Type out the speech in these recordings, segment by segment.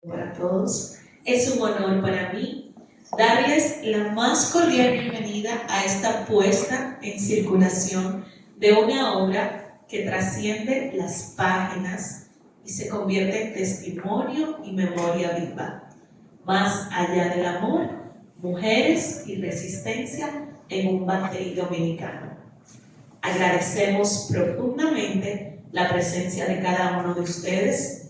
Para todos, es un honor para mí darles la más cordial bienvenida a esta puesta en circulación de una obra que trasciende las páginas y se convierte en testimonio y memoria viva. Más allá del amor, mujeres y resistencia en un Batey dominicano. Agradecemos profundamente la presencia de cada uno de ustedes,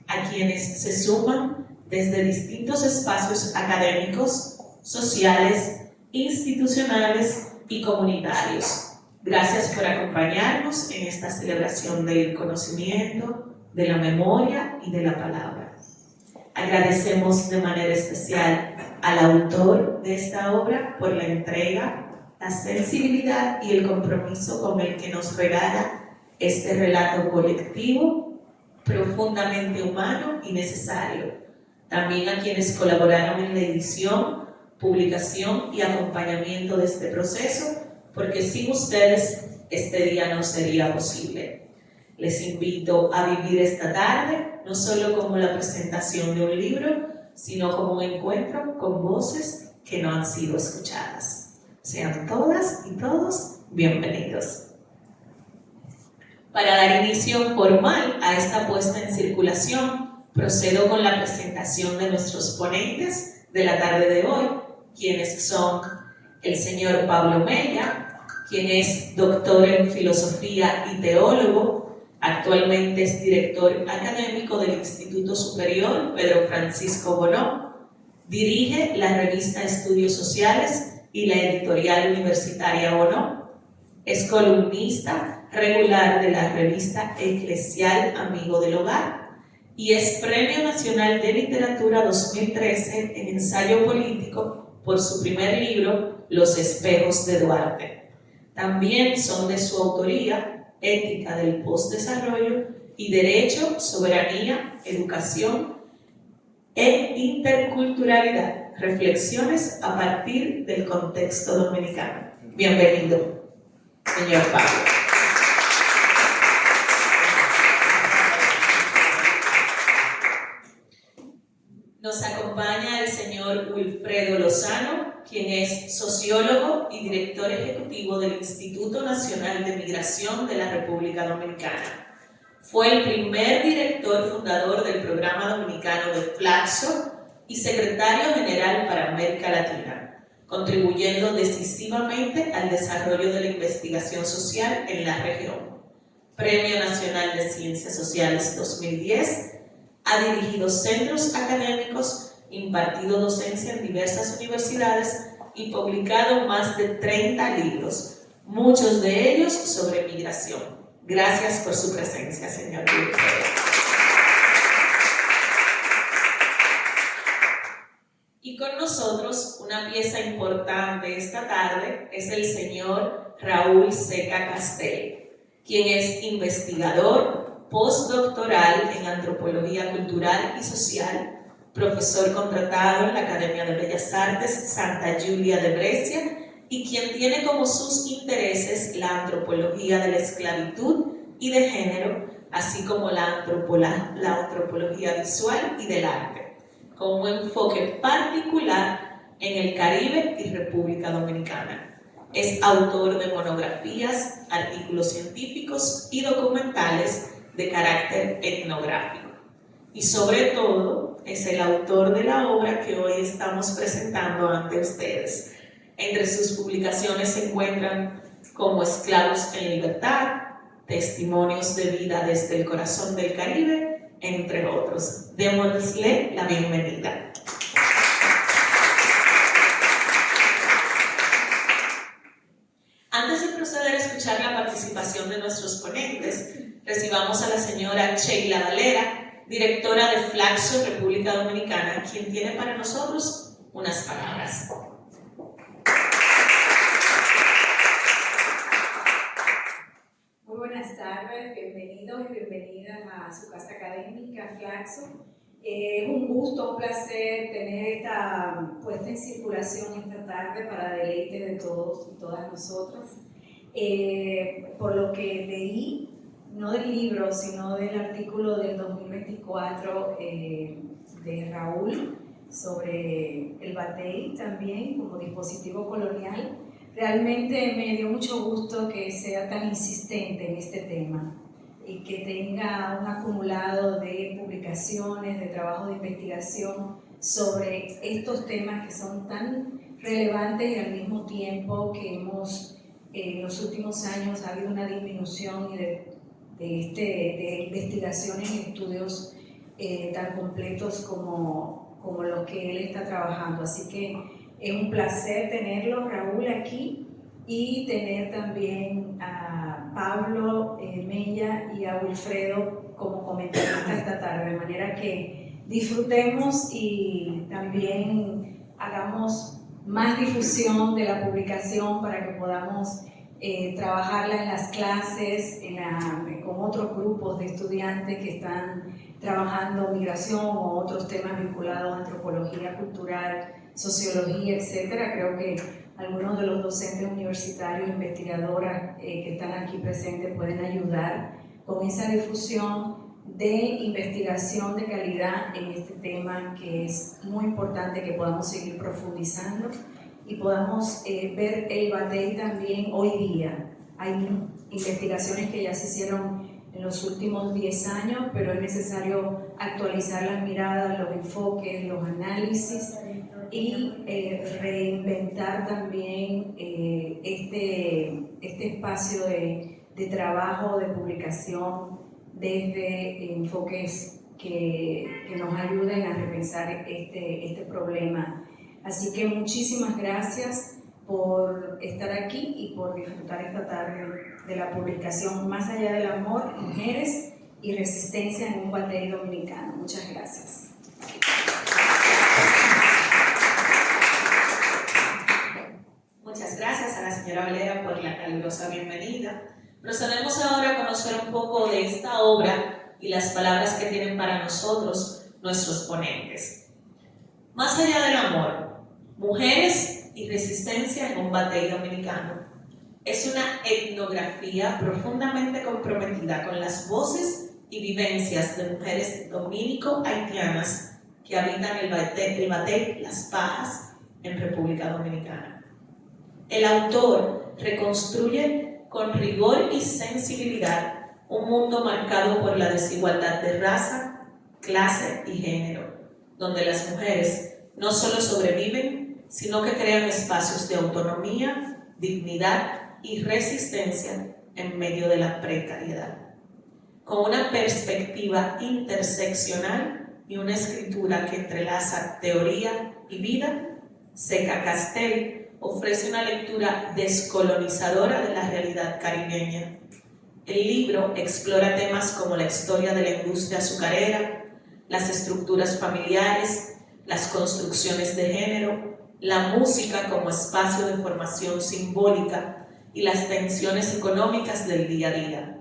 a quienes se suman desde distintos espacios académicos, sociales, institucionales y comunitarios. Gracias por acompañarnos en esta celebración del conocimiento, de la memoria y de la palabra. Agradecemos de manera especial al autor de esta obra por la entrega, la sensibilidad y el compromiso con el que nos regala este relato colectivo profundamente humano y necesario. También a quienes colaboraron en la edición, publicación y acompañamiento de este proceso, porque sin ustedes este día no sería posible. Les invito a vivir esta tarde, no solo como la presentación de un libro, sino como un encuentro con voces que no han sido escuchadas. Sean todas y todos bienvenidos. Para dar inicio formal a esta puesta en circulación, procedo con la presentación de nuestros ponentes de la tarde de hoy, quienes son el señor Pablo Mella, quien es doctor en filosofía y teólogo, actualmente es director académico del Instituto Superior Pedro Francisco Bono, dirige la revista Estudios Sociales y la editorial universitaria Bono, es columnista regular de la revista Eclesial Amigo del Hogar y es Premio Nacional de Literatura 2013 en ensayo político por su primer libro, Los Espejos de Duarte. También son de su autoría Ética del Postdesarrollo y Derecho, Soberanía, Educación e Interculturalidad, reflexiones a partir del contexto dominicano. Bienvenido, señor Pablo. Nos acompaña el señor Wilfredo Lozano, quien es sociólogo y director ejecutivo del Instituto Nacional de Migración de la República Dominicana. Fue el primer director fundador del Programa Dominicano de Flaxo y secretario general para América Latina, contribuyendo decisivamente al desarrollo de la investigación social en la región. Premio Nacional de Ciencias Sociales 2010, ha dirigido centros académicos, impartido docencia en diversas universidades y publicado más de 30 libros, muchos de ellos sobre migración. Gracias por su presencia, señor Wilfredo. Y con nosotros, una pieza importante esta tarde es el señor Raúl Seca Castel, quien es investigador postdoctoral en Antropología Cultural y Social, profesor contratado en la Academia de Bellas Artes Santa Giulia de Brescia y quien tiene como sus intereses la antropología de la esclavitud y de género, así como la antropología visual y del arte, con un enfoque particular en el Caribe y República Dominicana. Es autor de monografías, artículos científicos y documentales de carácter etnográfico. Y sobre todo, es el autor de la obra que hoy estamos presentando ante ustedes. Entre sus publicaciones se encuentran como Esclavos en Libertad, Testimonios de vida desde el corazón del Caribe, entre otros. Démosle la bienvenida. Antes de proceder a escuchar la participación de nuestros ponentes, recibamos a la señora Sheila Valera, directora de Flaxo, República Dominicana, quien tiene para nosotros unas palabras. Muy buenas tardes, bienvenidos y bienvenidas a su casa académica, Flaxo. Es un gusto, un placer tener esta puesta en circulación esta tarde para deleite de todos y todas nosotras. Por lo que leí, no del libro, sino del artículo del 2024 de sobre el batey también como dispositivo colonial. Realmente me dio mucho gusto que sea tan insistente en este tema y que tenga un acumulado de publicaciones, de trabajo de investigación sobre estos temas que son tan relevantes y al mismo tiempo que en los últimos años ha habido una disminución de investigaciones y estudios tan completos como los que él está trabajando. Así que es un placer tenerlo, Raúl, aquí, y tener también a Pablo Mella y a Wilfredo como comentaristas esta tarde, de manera que disfrutemos y también hagamos más difusión de la publicación para que podamos trabajarla en las clases, con otros grupos de estudiantes que están trabajando migración o otros temas vinculados a antropología cultural, sociología, etcétera. Creo que algunos de los docentes universitarios, investigadoras que están aquí presentes pueden ayudar con esa difusión de investigación de calidad en este tema, que es muy importante que podamos seguir profundizando y podamos ver el batey también hoy día. Hay investigaciones que ya se hicieron en los últimos 10 años, pero es necesario actualizar las miradas, los enfoques, los análisis y reinventar también este espacio de trabajo, de publicación desde enfoques que nos ayuden a repensar este problema. Así que muchísimas gracias por estar aquí y por disfrutar esta tarde de la publicación Más allá del amor, mujeres y resistencia en un batey dominicano. Muchas gracias. Muchas gracias a la señora Valera por la calurosa bienvenida. Procedemos ahora a conocer un poco de esta obra y las palabras que tienen para nosotros nuestros ponentes. Más allá del amor, mujeres y resistencia en un batey dominicano. Es una etnografía profundamente comprometida con las voces y vivencias de mujeres dominico-haitianas que habitan el batey Las Pajas en República Dominicana. El autor reconstruye con rigor y sensibilidad un mundo marcado por la desigualdad de raza, clase y género, donde las mujeres no solo sobreviven, sino que crean espacios de autonomía, dignidad y resistencia en medio de la precariedad. Con una perspectiva interseccional y una escritura que entrelaza teoría y vida, Seca Castell ofrece una lectura descolonizadora de la realidad caribeña. El libro explora temas como la historia de la industria azucarera, las estructuras familiares, las construcciones de género, la música como espacio de formación simbólica y las tensiones económicas del día a día.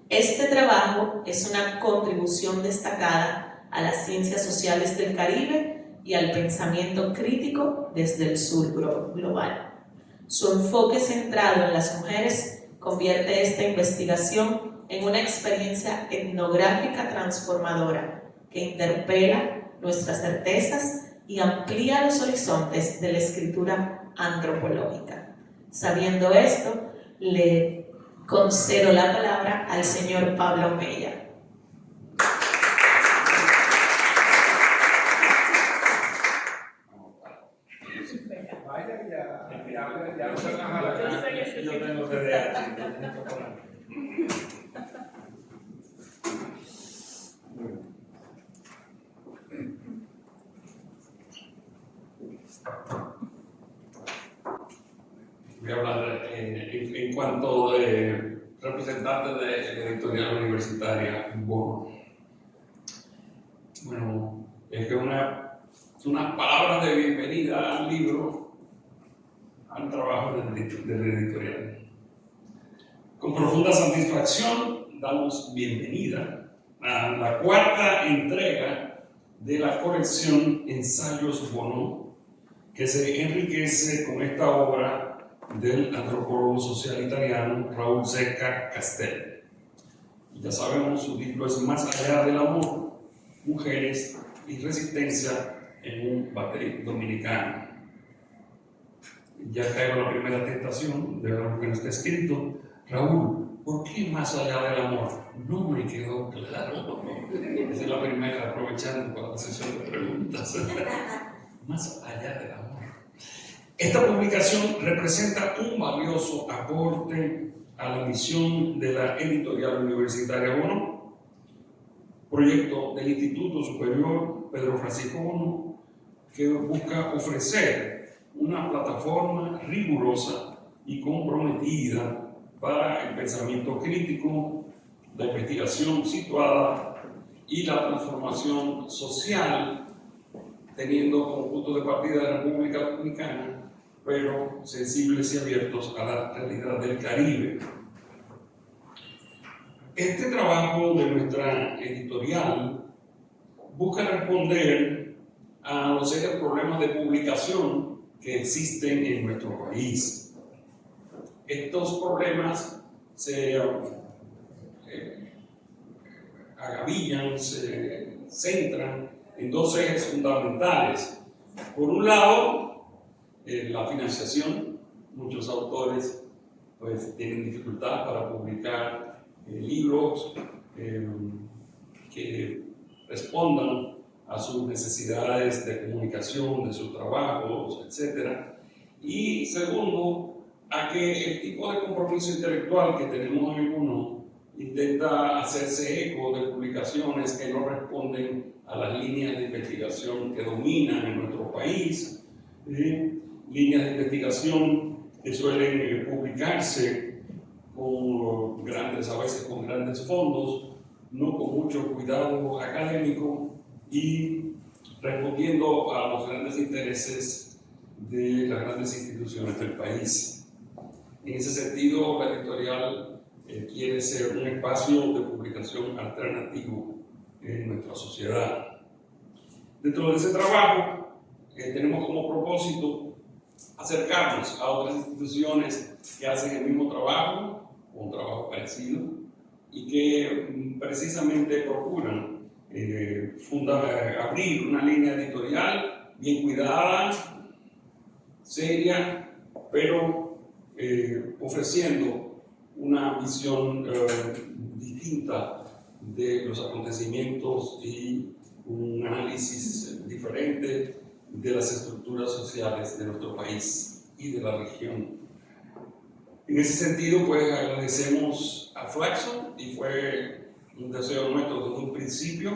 Este trabajo es una contribución destacada a las ciencias sociales del Caribe y al pensamiento crítico desde el sur global. Su enfoque centrado en las mujeres convierte esta investigación en una experiencia etnográfica transformadora que interpela nuestras certezas y amplía los horizontes de la escritura antropológica. Sabiendo esto, le concedo la palabra al señor Pablo Mella. Yo tengo que dejar. Voy a hablar en cuanto de representante de la editorial universitaria Bono. Bueno, es que unas palabras de bienvenida al libro, al trabajo del editorial. Con profunda satisfacción damos bienvenida a la cuarta entrega de la colección Ensayos Bono, que se enriquece con esta obra del antropólogo social italiano Raúl Seca Castell. Ya sabemos, su título es Más allá del amor, mujeres y resistencia en un batería dominicano. Ya caigo en la primera tentación de lo que no está escrito. Raúl, ¿por qué más allá del amor? No me quedó claro. Esa es la primera, aprovechando para la sesión de preguntas. Más allá del amor. Esta publicación representa un valioso aporte a la misión de la Editorial Universitaria Bono, proyecto del Instituto Superior Pedro Francisco Bono, que busca ofrecer una plataforma rigurosa y comprometida para el pensamiento crítico, la investigación situada y la transformación social, teniendo como punto de partida la República Dominicana, pero sensibles y abiertos a la realidad del Caribe. Este trabajo de nuestra editorial busca responder a los serios problemas de publicación que existen en nuestro país. Estos problemas se agavillan, se centran en dos ejes fundamentales. Por un lado, la financiación. Muchos autores pues, tienen dificultad para publicar libros que respondan a sus necesidades de comunicación, de sus trabajos, etc. Y segundo, a que el tipo de compromiso intelectual que tenemos en uno intenta hacerse eco de publicaciones que no responden a las líneas de investigación que dominan en nuestro país, líneas de investigación que suelen publicarse con grandes, a veces con grandes fondos, no con mucho cuidado académico y respondiendo a los grandes intereses de las grandes instituciones del país. En ese sentido, la editorial quiere ser un espacio de publicación alternativo en nuestra sociedad. Dentro de ese trabajo, tenemos como propósito acercarnos a otras instituciones que hacen el mismo trabajo o un trabajo parecido y que precisamente procuran abrir una línea editorial bien cuidada, seria, pero ofreciendo una visión distinta de los acontecimientos y un análisis diferente de las estructuras sociales de nuestro país y de la región. En ese sentido, pues agradecemos a Flaxo y fue un deseo nuestro desde un principio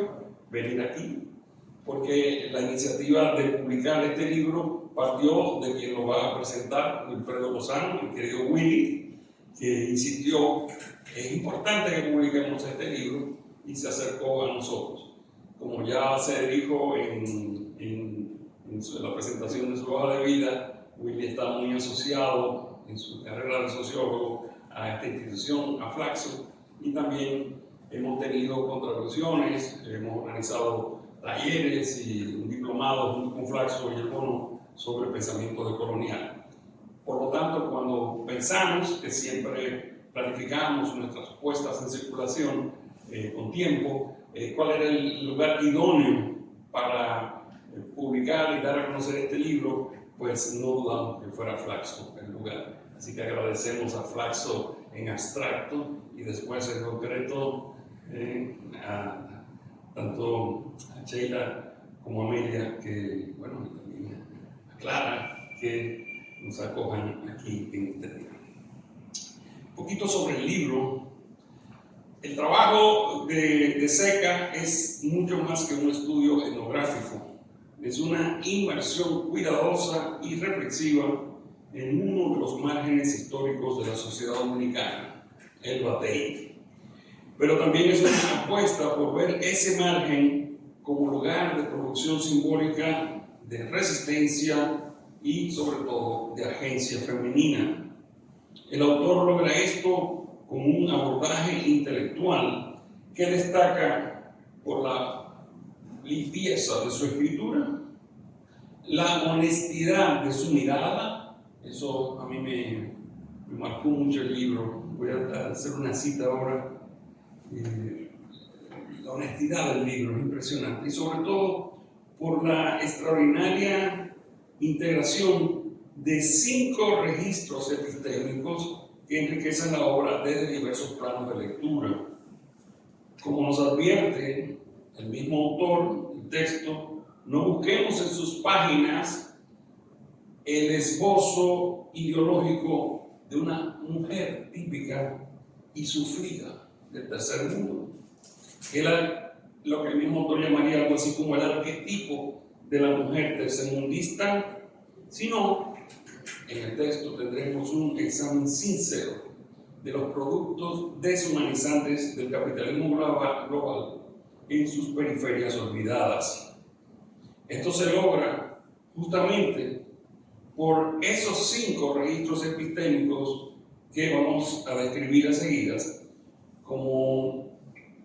venir aquí, porque la iniciativa de publicar este libro partió de quien lo va a presentar, Wilfredo Lozano, el querido Willy, que insistió, es importante que publiquemos este libro y se acercó a nosotros. Como ya se dijo en la presentación de su hoja de vida, Willy está muy asociado en su carrera de sociólogo a esta institución, a Flaxo, y también hemos tenido contribuciones, hemos organizado talleres y un diplomado junto con Flaxo y el Bono sobre pensamiento decolonial. Por lo tanto, cuando pensamos que siempre planificamos nuestras puestas en circulación con tiempo, cuál era el lugar idóneo para publicar y dar a conocer este libro, pues no dudamos que fuera Flaxo el lugar. Así que agradecemos a Flaxo en abstracto y después en concreto tanto a Sheila como a Amelia, que, bueno, y también a Clara, que nos acojan aquí en este día. Un poquito sobre el libro. El trabajo de Seca es mucho más que un estudio etnográfico. Es una inmersión cuidadosa y reflexiva en uno de los márgenes históricos de la sociedad dominicana, el Batey. Pero también es una apuesta por ver ese margen como lugar de producción simbólica, de resistencia y, sobre todo, de agencia femenina. El autor logra esto con un abordaje intelectual que destaca por la limpieza de su escritura, la honestidad de su mirada. Eso a mí me marcó mucho el libro. Voy a hacer una cita ahora. La honestidad del libro es impresionante y sobre todo por la extraordinaria integración de 5 registros epistémicos que enriquecen la obra desde diversos planos de lectura. Como nos advierte el mismo autor, el texto, no busquemos en sus páginas el esbozo ideológico de una mujer típica y sufrida del tercer mundo, que era lo que el mismo autor llamaría algo así como el arquetipo de la mujer tercermundista, sino en el texto tendremos un examen sincero de los productos deshumanizantes del capitalismo global en sus periferias olvidadas. Esto se logra justamente por esos 5 registros epistémicos que vamos a describir a seguidas como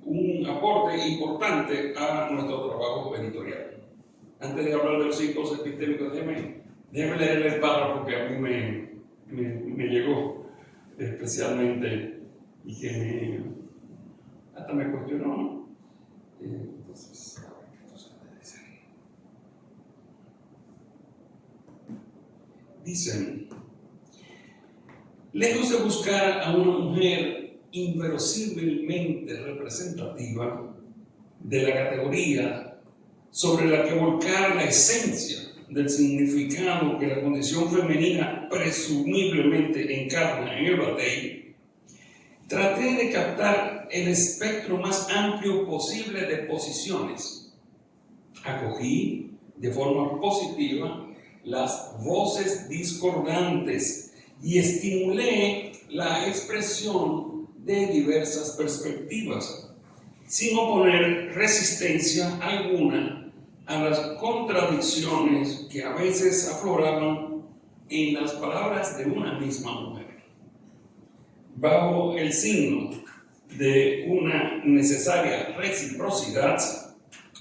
un aporte importante a nuestro trabajo editorial. Antes de hablar de los 5 epistémicos, déjeme leer el párrafo que a mí me llegó especialmente y que hasta me cuestionó, ¿no? Entonces, dicen: lejos de buscar a una mujer inverosímilmente representativa de la categoría sobre la que volcar la esencia del significado que la condición femenina presumiblemente encarna en el batey, traté de captar el espectro más amplio posible de posiciones. Acogí de forma positiva las voces discordantes y estimulé la expresión de diversas perspectivas, sin oponer resistencia alguna a las contradicciones que a veces afloraban en las palabras de una misma mujer. Bajo el signo de una necesaria reciprocidad,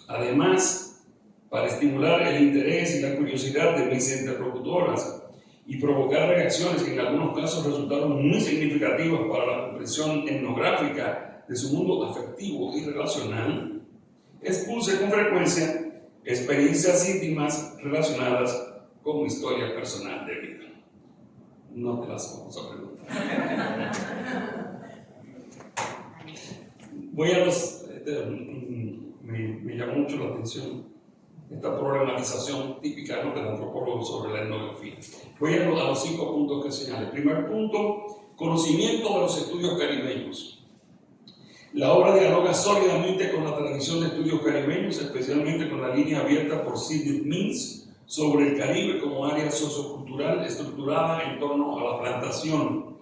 además, para estimular el interés y la curiosidad de mis interlocutoras y provocar reacciones que en algunos casos resultaron muy significativas para la comprensión etnográfica de su mundo afectivo y relacional, expuse con frecuencia experiencias íntimas relacionadas con mi historia personal de vida. No te las vamos a preguntar. Voy a los... me llamó mucho la atención esta problematización típica, ¿no?, del antropólogo sobre la etnografía. Voy a los 5 puntos que señalé. Primer punto: conocimiento de los estudios caribeños. La obra dialoga sólidamente con la tradición de estudios caribeños, especialmente con la línea abierta por Sidney Mintz sobre el Caribe como área sociocultural estructurada en torno a la plantación.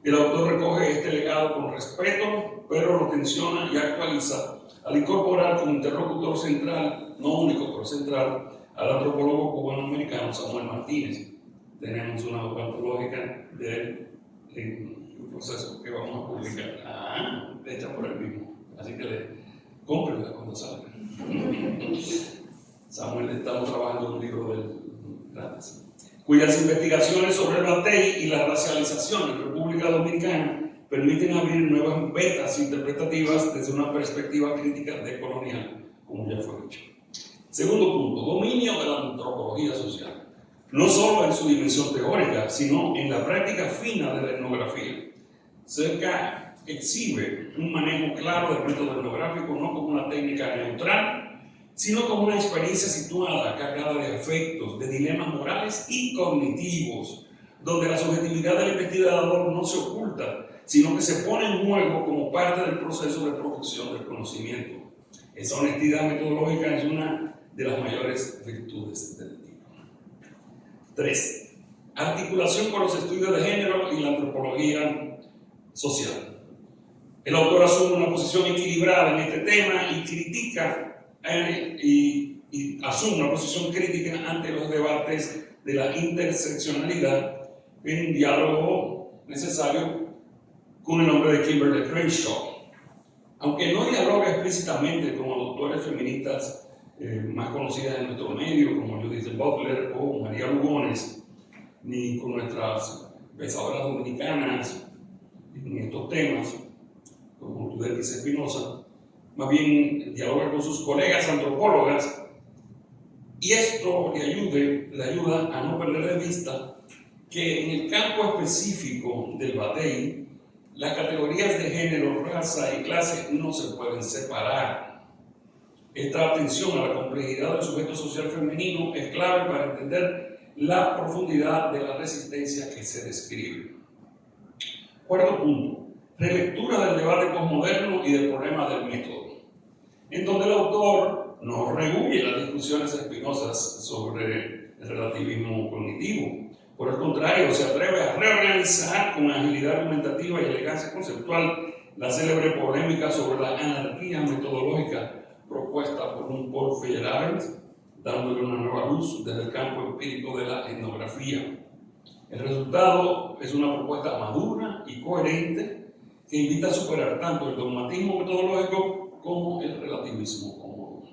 El autor recoge este legado con respeto, pero lo tensiona y actualiza al incorporar como interlocutor central, no único pero central, al antropólogo cubano-americano Samuel Martínez. Tenemos una obra antológica de él en un proceso que vamos a publicar, hecha por él mismo, así que cómprenla cuando salga. Samuel, estamos trabajando en un libro del gratis, cuyas investigaciones sobre el batey y la racialización en República Dominicana permiten abrir nuevas vetas interpretativas desde una perspectiva crítica decolonial, como ya fue dicho. Segundo punto: dominio de la antropología social, no solo en su dimensión teórica, sino en la práctica fina de la etnografía. Cerca exhibe un manejo claro del método etnográfico, no como una técnica neutral, sino como una experiencia situada, cargada de afectos, de dilemas morales y cognitivos, donde la subjetividad del investigador no se oculta, sino que se pone en juego como parte del proceso de producción del conocimiento. Esa honestidad metodológica es una de las mayores virtudes del libro. 3. Articulación con los estudios de género y la antropología social. El autor asume una posición equilibrada en este tema y critica y asume una posición crítica ante los debates de la interseccionalidad en un diálogo necesario con el nombre de Kimberly Crenshaw. Aunque no dialoga explícitamente con autores feministas más conocidas en nuestro medio, como Judith Butler o María Lugones, ni con nuestras pensadoras dominicanas en estos temas, como Tudelquis Espinosa, más bien dialoga con sus colegas antropólogas Y esto le ayuda a no perder de vista que en el campo específico del batey, las categorías de género, raza y clase no se pueden separar. Esta atención a la complejidad del sujeto social femenino es clave para entender la profundidad de la resistencia que se describe. Cuarto punto, relectura del debate posmoderno y del problema del método, en donde el autor no rehuye las discusiones espinosas sobre el relativismo cognitivo. Por el contrario, se atreve a reorganizar con agilidad argumentativa y elegancia conceptual la célebre polémica sobre la anarquía metodológica propuesta por un Paul Feyerabend, dándole una nueva luz desde el campo empírico de la etnografía. El resultado es una propuesta madura y coherente que invita a superar tanto el dogmatismo metodológico como el relativismo cómodo.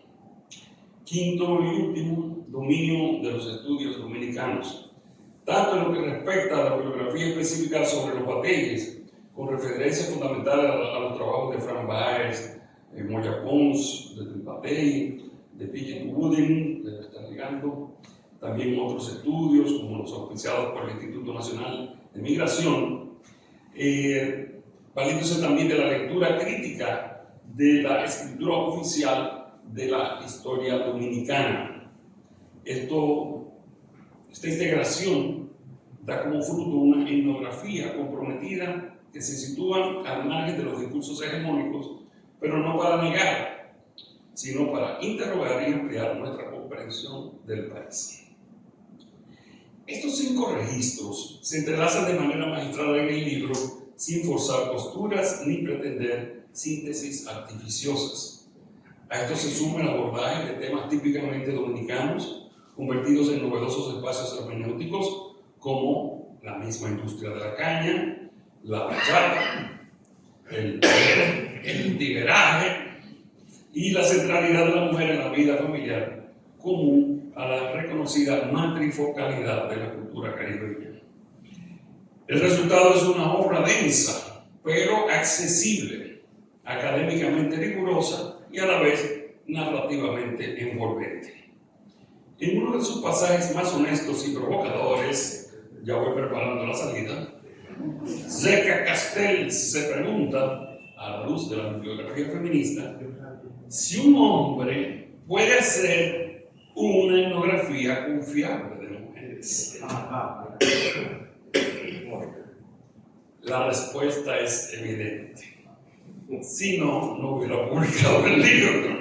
Quinto y último, dominio de los estudios dominicanos. Tanto en lo que respecta a la bibliografía específica sobre los bateyes, con referencias fundamentales a los trabajos de Frank Baez, Moya Pons, de Batey, de P.J. Wooding, de Está Ligando, también otros estudios como los auspiciados por el Instituto Nacional de Migración, valiéndose también de la lectura crítica de la escritura oficial de la historia dominicana. Esta integración da como fruto una etnografía comprometida que se sitúa al margen de los discursos hegemónicos, pero no para negar, sino para interrogar y ampliar nuestra comprensión del país. Estos 5 registros se entrelazan de manera magistral en el libro sin forzar posturas ni pretender síntesis artificiosas. A esto se suma el abordaje de temas típicamente dominicanos, convertidos en novedosos espacios hermenéuticos como la misma industria de la caña, la bachata, el tigueraje y la centralidad de la mujer en la vida familiar común a la reconocida matrifocalidad de la cultura caribeña. El resultado es una obra densa, pero accesible, académicamente rigurosa y a la vez narrativamente envolvente. En uno de sus pasajes más honestos y provocadores, ya voy preparando la salida, Zeca Castells se pregunta, a la luz de la bibliografía feminista, si un hombre puede hacer una etnografía confiable de mujeres. La respuesta es evidente. Si no, no hubiera publicado el libro.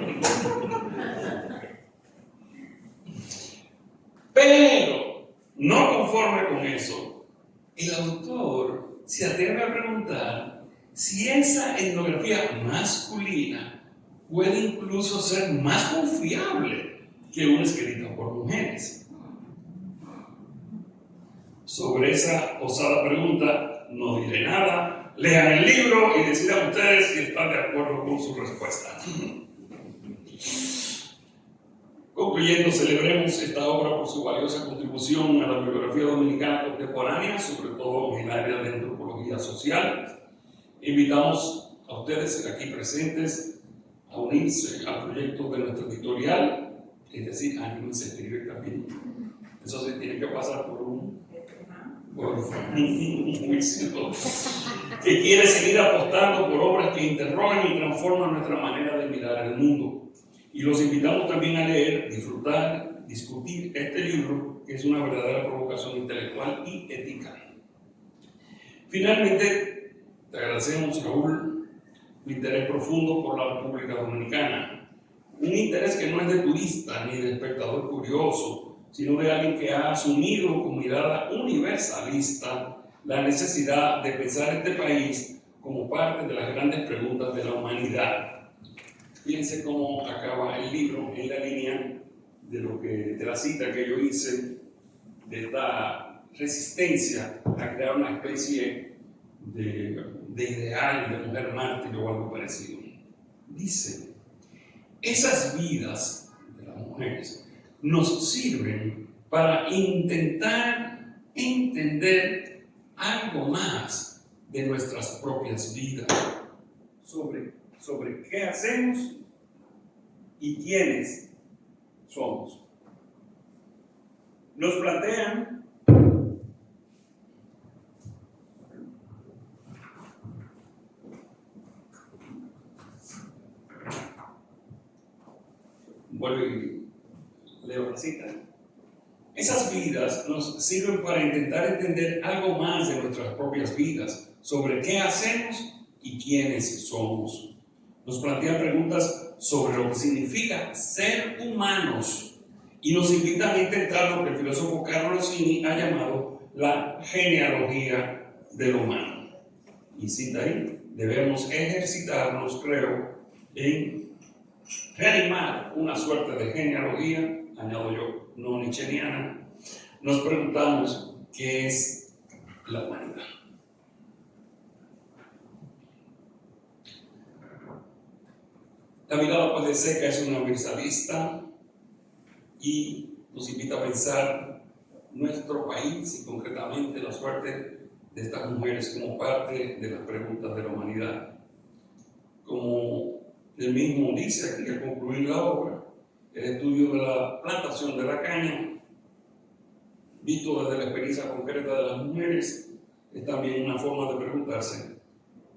Pero, no conforme con eso, el autor se atreve a preguntar si esa etnografía masculina puede incluso ser más confiable que una escrita por mujeres. Sobre esa osada pregunta no diré nada. Lean el libro y decidan ustedes si están de acuerdo con su respuesta. Concluyendo, celebremos esta obra por su valiosa contribución a la bibliografía dominicana contemporánea, sobre todo en el área de antropología social. Invitamos a ustedes aquí presentes a unirse al proyecto de nuestra editorial, es decir, anímense a escribir también. Eso sí, tiene que pasar por un juicio que quiere seguir apostando por obras que interrogan y transforman nuestra manera de mirar el mundo. Y los invitamos también a leer, disfrutar, discutir este libro, que es una verdadera provocación intelectual y ética. Finalmente, te agradecemos, Raúl, tu interés profundo por la República Dominicana. Un interés que no es de turista ni de espectador curioso, sino de alguien que ha asumido con mirada universalista la necesidad de pensar este país como parte de las grandes preguntas de la humanidad. Fíjense cómo acaba el libro en la línea de la cita que yo hice, de esta resistencia a crear una especie de ideal de mujer mártir o algo parecido. Dice, esas vidas de las mujeres nos sirven para intentar entender algo más de nuestras propias vidas, sobre qué hacemos y quiénes somos. nos plantean vuelvo y leo la cita. Esas vidas nos sirven para intentar entender algo más de nuestras propias vidas, sobre qué hacemos y quiénes somos. Nos plantean preguntas sobre lo que significa ser humanos y nos invitan a intentar lo que el filósofo Carlo Rossini ha llamado la genealogía del humano. Y cita ahí, debemos ejercitarnos, creo, en reanimar una suerte de genealogía, añado yo, no nietzscheana. Nos preguntamos qué es la humanidad. La mirada puede ser que es universalista y nos invita a pensar nuestro país y concretamente la suerte de estas mujeres como parte de las preguntas de la humanidad. Como él mismo dice aquí al concluir la obra, el estudio de la plantación de la caña, visto desde la experiencia concreta de las mujeres, es también una forma de preguntarse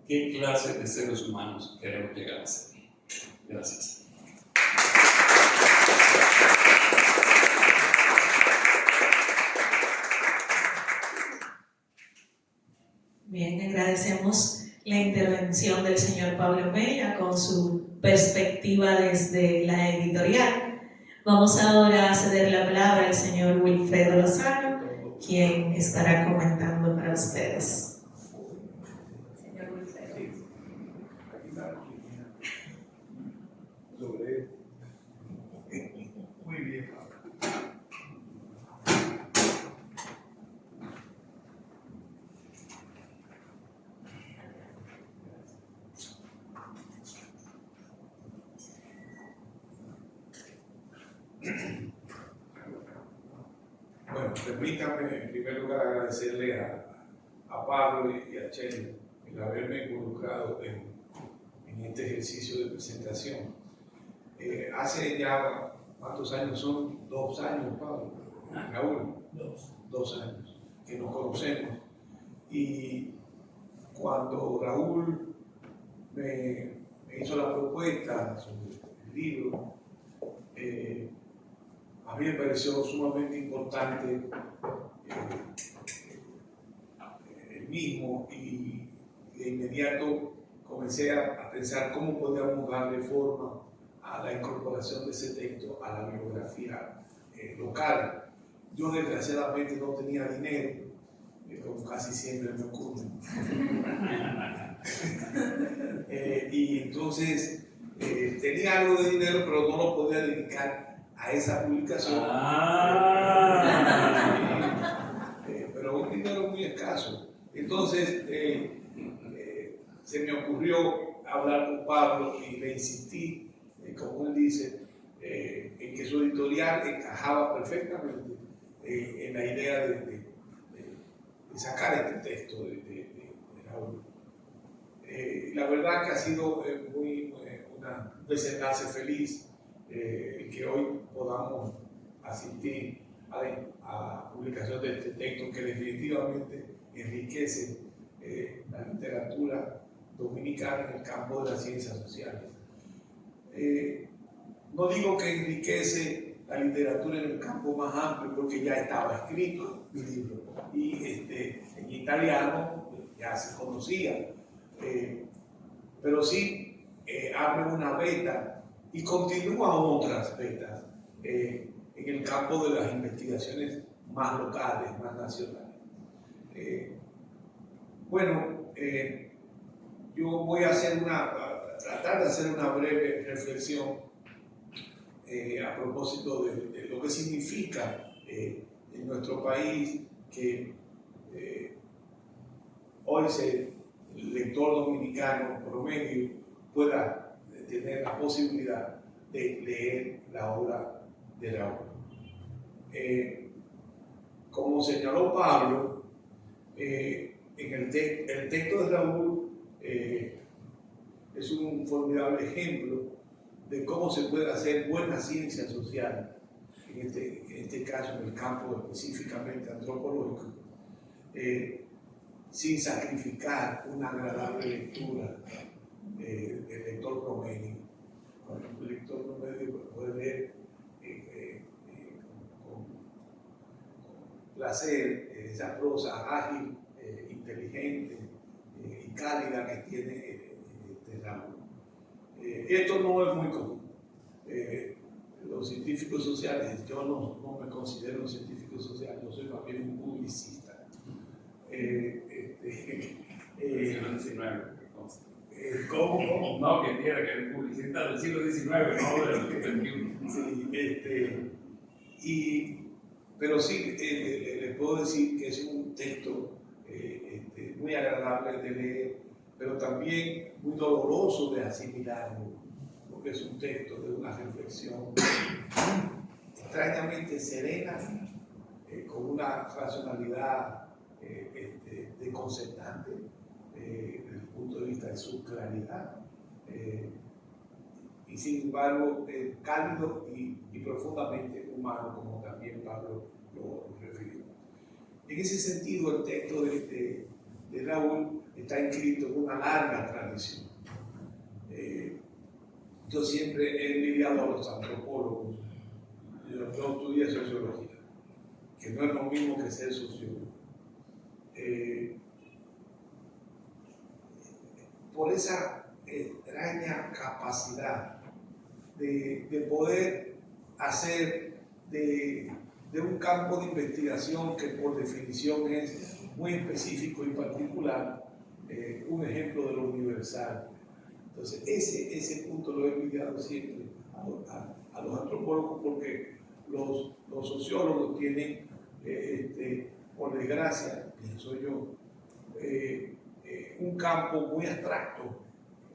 qué clase de seres humanos queremos llegar a ser. Gracias. Bien, agradecemos la intervención del señor Pablo Mella con su perspectiva desde la editorial. Vamos ahora a ceder la palabra al señor Wilfredo Lozano, quien estará comentando para ustedes. Señor Wilfredo. Muy bien. Bueno, permítame en primer lugar agradecerle a Pablo y a Chelo el haberme involucrado en este ejercicio de presentación. Hace ya, ¿cuántos años son? 2 años, Pablo. Raúl. 2 años que nos conocemos. Y cuando Raúl me hizo la propuesta sobre el libro, a mí me pareció sumamente importante el mismo y de inmediato comencé a pensar cómo podíamos darle forma a la incorporación de ese texto a la bibliografía local. Yo desgraciadamente no tenía dinero, como casi siempre me ocurre. Y entonces tenía algo de dinero, pero no lo podía dedicar a esa publicación. Pero un dinero muy escaso. Entonces se me ocurrió hablar con Pablo y le insistí, como él dice, en que su editorial encajaba perfectamente en la idea de sacar este texto de Raúl. La verdad que ha sido un desenlace feliz el que hoy podamos asistir a la publicación de este texto que definitivamente enriquece la literatura dominicana en el campo de las ciencias sociales. No digo que enriquece la literatura en el campo más amplio porque ya estaba escrito mi libro y en italiano ya se conocía, pero sí abre una beta y continúa otras betas en el campo de las investigaciones más locales, más nacionales. Yo voy a tratar de hacer una breve reflexión a propósito de lo que significa en nuestro país que hoy el lector dominicano promedio pueda tener la posibilidad de leer la obra de Raúl. Como señaló Pablo, el texto de Raúl es un formidable ejemplo de cómo se puede hacer buena ciencia social en este caso en el campo específicamente antropológico, sin sacrificar una agradable lectura del lector promedio. Por ejemplo, el lector promedio puede leer con placer esa prosa ágil, inteligente y cálida que tiene Raúl. Esto no es muy común. Los científicos sociales, yo no me considero un científico social, yo soy más bien un publicista. Siglo XIX. ¿Cómo? No, que entienda que es publicista del siglo XIX, no del XXI. Sí, pero sí, les puedo decir que es un texto muy agradable de leer, pero también muy doloroso de asimilarlo, porque es un texto de una reflexión extrañamente serena, con una racionalidad desconcertante desde el punto de vista de su claridad, y sin embargo cálido y profundamente humano, como también Pablo lo refirió. En ese sentido, el texto de Raúl está inscrito en una larga tradición. Yo siempre he envidiado a los antropólogos. Yo estudié sociología, que no es lo mismo que ser sociólogo. Por esa extraña capacidad de poder hacer de un campo de investigación que por definición es muy específico y particular, un ejemplo de lo universal. Entonces, ese punto lo he envidiado siempre a los antropólogos, porque los sociólogos tienen, por desgracia, pienso yo, un campo muy abstracto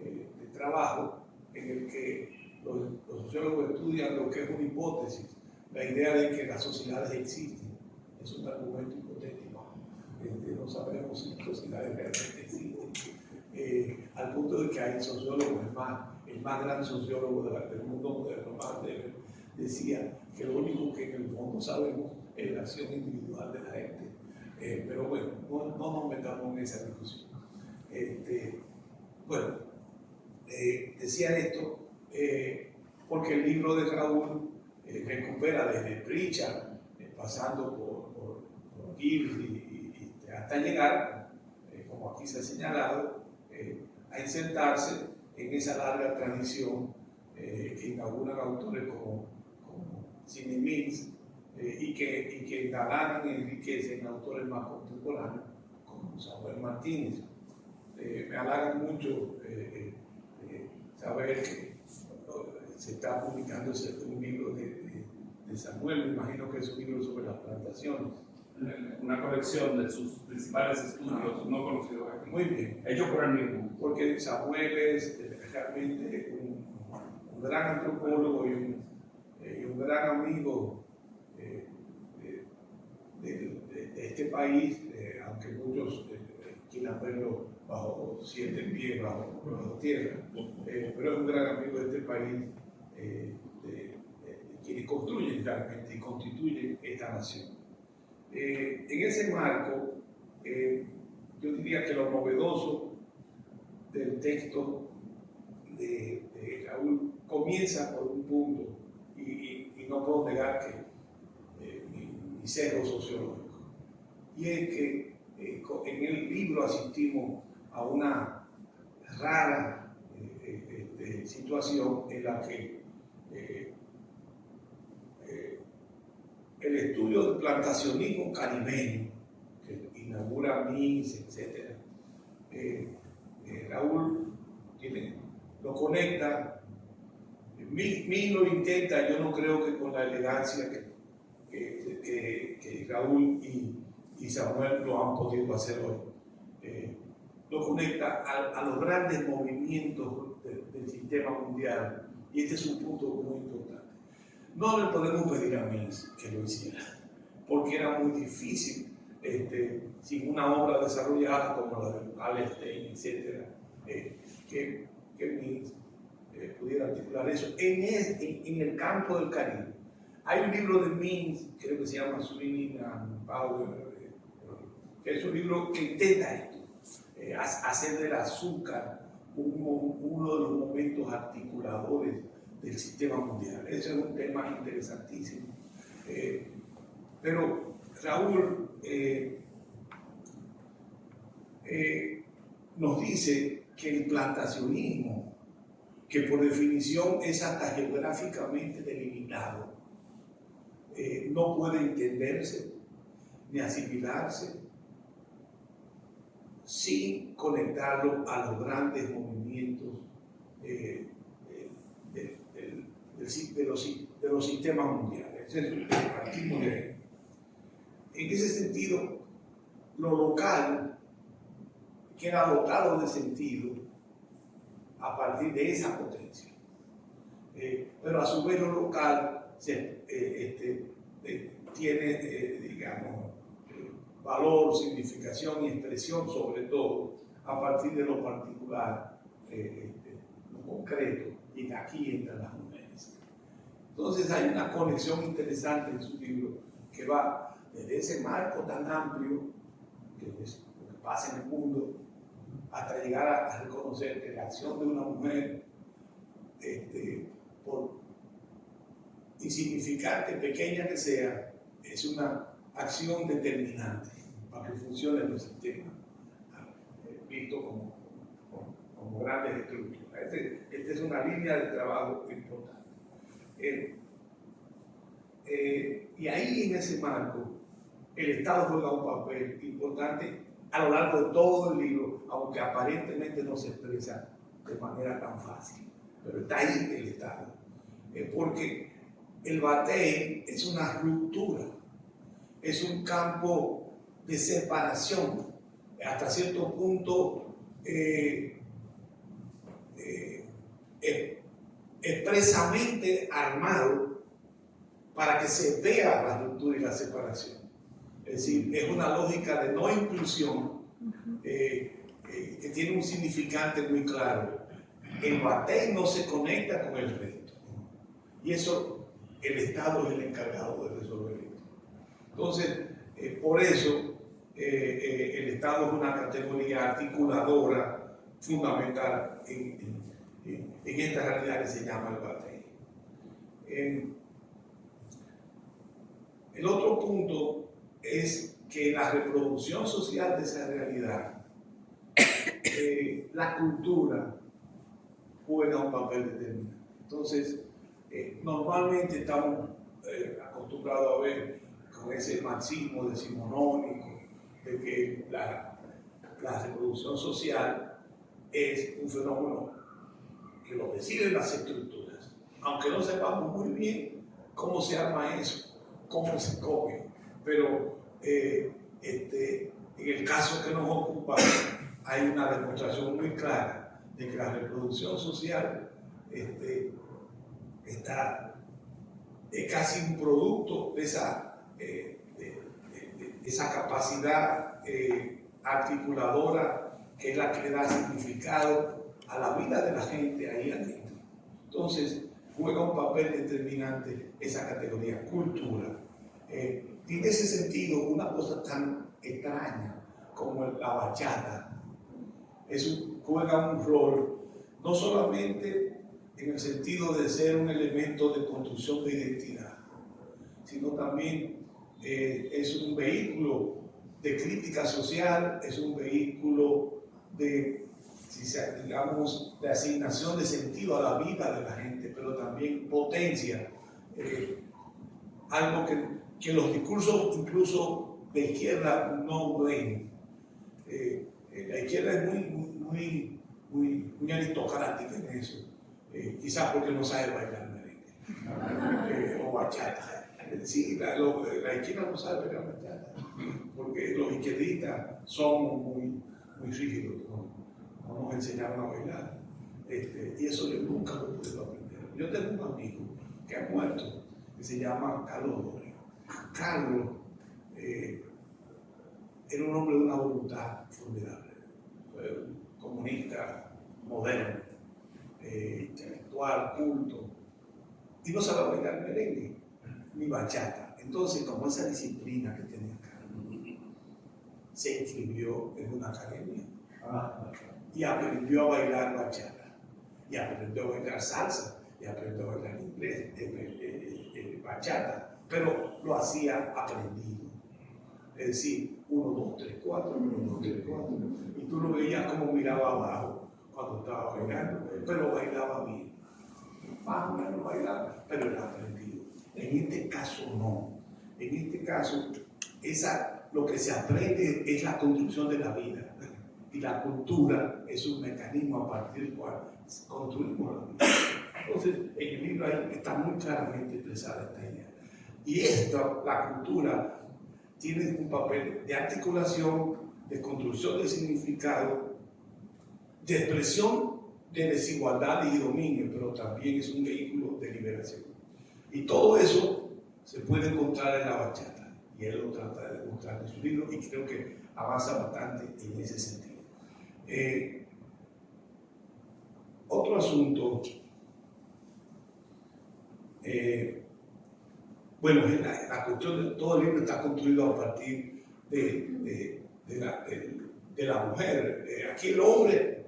de trabajo en el que los sociólogos estudian lo que es una hipótesis, la idea de que las sociedades existen. Es un argumento hipotético. No sabemos si las sociedades realmente existen. Al punto de que hay sociólogos, el más gran sociólogo del mundo moderno, Mandel, decía que lo único que en el fondo sabemos es la acción individual de la gente. Pero bueno, no nos metamos en esa discusión. Decía esto porque el libro de Raúl recupera desde Pritchard, pasando por Gibbs y hasta llegar, como aquí se ha señalado, a insertarse en esa larga tradición que inauguran autores como Sidney Mills y que engalanan y enriquecen autores más contemporáneos como Samuel Martínez. Me halaga mucho saber que se está publicando un libro de Samuel, me imagino que es un libro sobre las plantaciones. Una colección de sus principales estudios no conocidos aquí. Muy bien. Hecho por él mismo. Porque Samuel es realmente un gran antropólogo y un gran amigo de este país, aunque muchos quieran verlo bajo 7 pies, bajo tierra, pero es un gran amigo de este país, de quienes construyen realmente y constituyen esta nación. En ese marco, yo diría que lo novedoso del texto de Raúl comienza por un punto, y no puedo negar que mi sesgo sociológico, y es que en el libro asistimos a una rara situación en la que el estudio del plantacionismo caribeño, que inaugura Mills, etc., Raúl lo conecta. Mills lo intenta, yo no creo que con la elegancia que Raúl y Samuel lo han podido hacer hoy. Lo conecta a los grandes movimientos del sistema mundial, y este es un punto muy importante. No le podemos pedir a Mills que lo hiciera, porque era muy difícil, sin una obra desarrollada como la de Alstein, etc., que Mills pudiera articular eso en el campo del Caribe. Hay un libro de Mintz, creo que se llama Swinging and Power, que es un libro que intenta esto, hacer del azúcar uno de los momentos articuladores del sistema mundial. Ese es un tema interesantísimo. Pero Raúl nos dice que el plantacionismo, que por definición es hasta geográficamente delimitado, no puede entenderse ni asimilarse sin conectarlo a los grandes movimientos de los sistemas mundiales. Ese es el partimos de ahí. En ese sentido, lo local queda dotado de sentido a partir de esa potencia. Pero a su vez lo local tiene, digamos, valor, significación y expresión, sobre todo a partir de lo particular, lo concreto, y aquí entre las mujeres. Entonces hay una conexión interesante en su libro que va desde ese marco tan amplio que es lo que pasa en el mundo, hasta llegar a reconocer que la acción de una mujer, por insignificante, pequeña que sea, es una acción determinante para que funcionen los sistemas vistos como grandes estructuras. Esta es una línea de trabajo importante. Y ahí en ese marco el Estado juega un papel importante a lo largo de todo el libro, aunque aparentemente no se expresa de manera tan fácil, pero está ahí el Estado, porque el batey es una ruptura, es un campo de separación, hasta cierto punto expresamente armado para que se vea la ruptura y la separación. Es decir, es una lógica de no inclusión que tiene un significante muy claro. El batey no se conecta con el resto. Y eso, el Estado es el encargado de resolver esto. Entonces, por eso, el Estado es una categoría articuladora fundamental en esta realidad que se llama el batey. El otro punto es que la reproducción social de esa realidad, la cultura juega un papel determinante. Entonces, normalmente estamos acostumbrados a ver con ese marxismo decimonónico de que la reproducción social es un fenómeno que lo deciden las estructuras, aunque no sepamos muy bien cómo se arma eso, cómo se come, pero en el caso que nos ocupa hay una demostración muy clara de que la reproducción social es casi un producto de esa capacidad articuladora que es la que le da significado a la vida de la gente ahí adentro. Entonces, juega un papel determinante esa categoría, cultura. Y en ese sentido, una cosa tan extraña como la bachata juega un rol no solamente en el sentido de ser un elemento de construcción de identidad, sino también es un vehículo de crítica social, es un vehículo de, digamos, de asignación de sentido a la vida de la gente, pero también potencia algo que los discursos incluso de izquierda no ven. La izquierda es muy aristocrática en eso, quizás porque no sabe bailar merengue o bachata. Sí, la izquierda no sabe bailar bachata, porque los izquierdistas somos muy rígidos, no nos enseñaron a bailar, y eso yo nunca lo pude aprender. Yo tengo un amigo que ha muerto, que se llama Carlos Dore. Carlos era un hombre de una voluntad formidable, fue un comunista moderno, intelectual, culto, y no sabía bailar merengue. ni bachata. Entonces, como esa disciplina que tenía Carlos, se inscribió en una academia y aprendió a bailar bachata, y aprendió a bailar salsa, y aprendió a bailar inglés, bachata, pero lo hacía aprendido. Es decir, 1, 2, 3, 4, 1, 2, 3, 4. Y tú lo veías como miraba abajo cuando estaba bailando, pero bailaba bien. Más o menos bailaba, pero era aprendido. En este caso no. En este caso, lo que se aprende es la construcción de la vida. Y la cultura es un mecanismo a partir del cual construimos la vida. Entonces, en el libro ahí está muy claramente expresada esta idea. Y la cultura, tiene un papel de articulación, de construcción de significado, de expresión de desigualdad y dominio, pero también es un vehículo de liberación. Y todo eso se puede encontrar en la bachata, y él lo trata de demostrar en su libro, y creo que avanza bastante en ese sentido. Otro asunto, bueno, la cuestión de todo el libro está construido a partir de la mujer. Aquí el hombre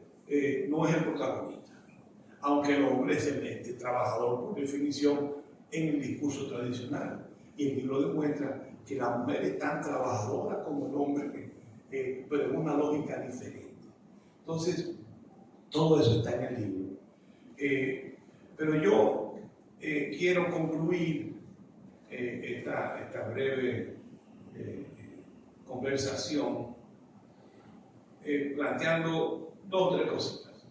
no es el protagonista, aunque el hombre es el trabajador por definición en el discurso tradicional. Y el libro demuestra que la mujer es tan trabajadora como el hombre, pero en una lógica diferente. Entonces, todo eso está en el libro. Pero yo quiero concluir esta breve conversación planteando 2 o 3 cositas.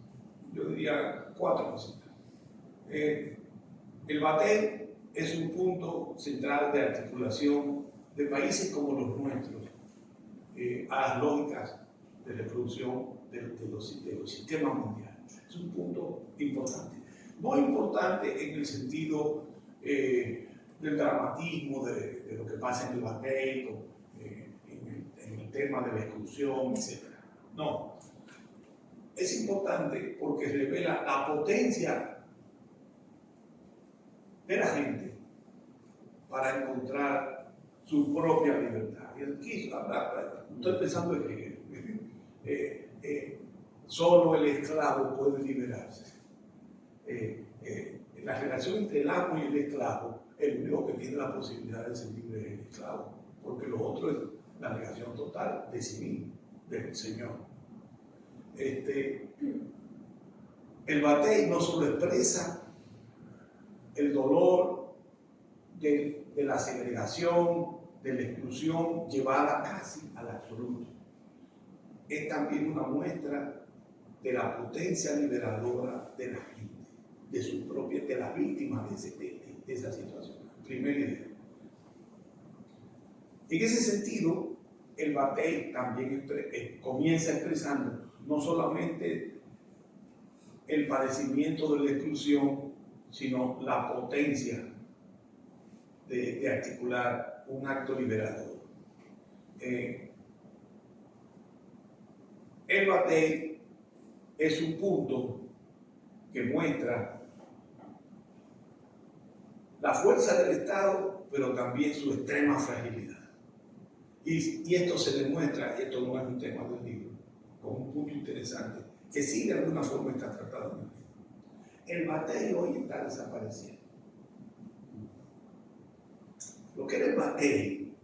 Yo diría 4 cositas. El batey es un punto central de articulación de países como los nuestros a las lógicas de reproducción de los sistemas mundiales. Es un punto importante. No importante en el sentido del dramatismo de lo que pasa en el batey, en el tema de la exclusión, etc. No. Es importante porque revela la potencia de la gente para encontrar su propia libertad. Y aquí estoy pensando en que solo el esclavo puede liberarse. La relación entre el amo y el esclavo, el único que tiene la posibilidad de ser libre es el esclavo, porque lo otro es la negación total de sí mismo, del Señor. El batey no solo expresa el dolor de la segregación, de la exclusión llevada casi al absoluto. Es también una muestra de la potencia liberadora de la gente, de las víctimas de esa situación. Primera idea. En ese sentido, el batey también comienza expresando no solamente el padecimiento de la exclusión, sino la potencia de articular un acto liberador. El batey es un punto que muestra la fuerza del Estado, pero también su extrema fragilidad. Y esto se demuestra, esto no es un tema del libro, como un punto interesante, que sí de alguna forma está tratado en el libro. El batey hoy está desapareciendo. Lo que era el batey,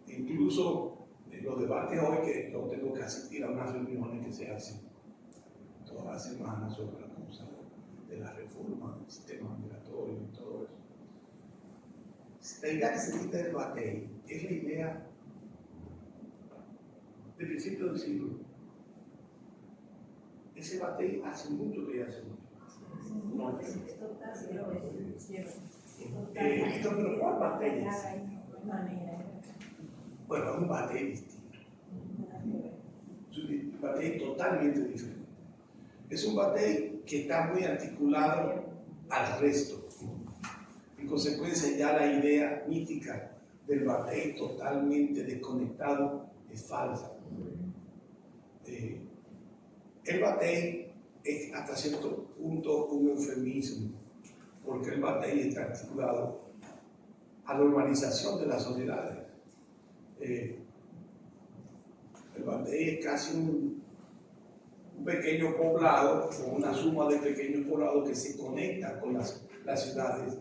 incluso en los debates hoy que yo tengo que asistir a unas reuniones que se hacen todas las semanas sobre la cosa de la reforma del sistema migratorio y todo eso. La idea que se quita del batey es la idea del principio del siglo. Ese batey hace mucho que ya se murió. No, pero ¿cuál batey es? Bueno, es un batey distinto. Es un batey totalmente diferente. Es un batey que está muy articulado al resto. En consecuencia, ya la idea mítica del batey totalmente desconectado es falsa. El batey es hasta cierto punto un eufemismo, porque el batey está articulado a la urbanización de las sociedades. El Batey es casi un pequeño poblado, o una suma de pequeños poblados que se conectan con las ciudades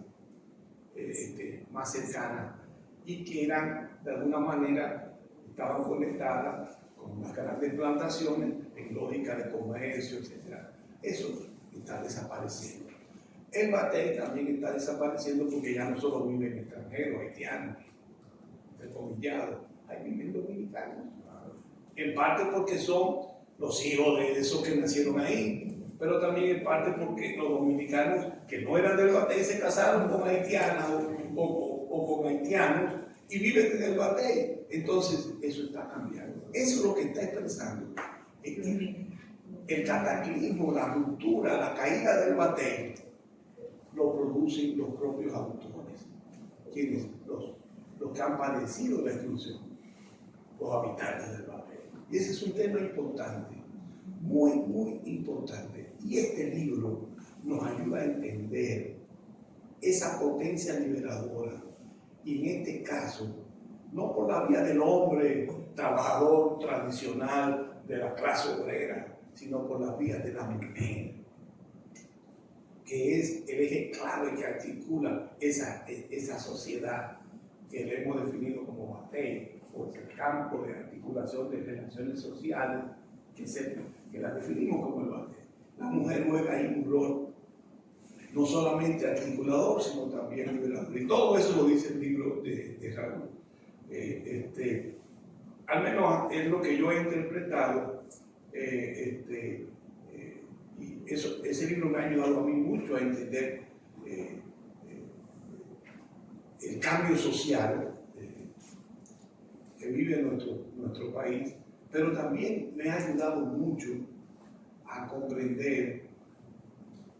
más cercanas y que eran, de alguna manera, estaban conectadas con las grandes plantaciones en lógica de comercio, etc. Eso está desapareciendo. El Batey también está desapareciendo porque ya no solo viven extranjeros, haitianos, decomillados, ahí viven dominicanos. En parte porque son los hijos de esos que nacieron ahí, pero también en parte porque los dominicanos que no eran del Batey se casaron con haitianas o con haitianos y viven en el Batey. Entonces, eso está cambiando. Eso es lo que está expresando. El cataclismo, la ruptura, la caída del Batey, lo producen los propios autores, quienes los que han padecido la exclusión, los habitantes del Batey. Y ese es un tema importante, muy, muy importante. Y este libro nos ayuda a entender esa potencia liberadora. Y en este caso, no por la vía del hombre trabajador tradicional de la clase obrera, sino por la vía de la mujer, que es el eje clave que articula esa sociedad que le hemos definido como Batey, o el campo de articulación de relaciones sociales, que la definimos como el Batey. La mujer juega ahí un rol no solamente articulador, sino también liberador. Y todo eso lo dice el libro de Raúl. Al menos es lo que yo he interpretado, y ese libro me ha ayudado a mí mucho a entender el cambio social que vive nuestro país, pero también me ha ayudado mucho a comprender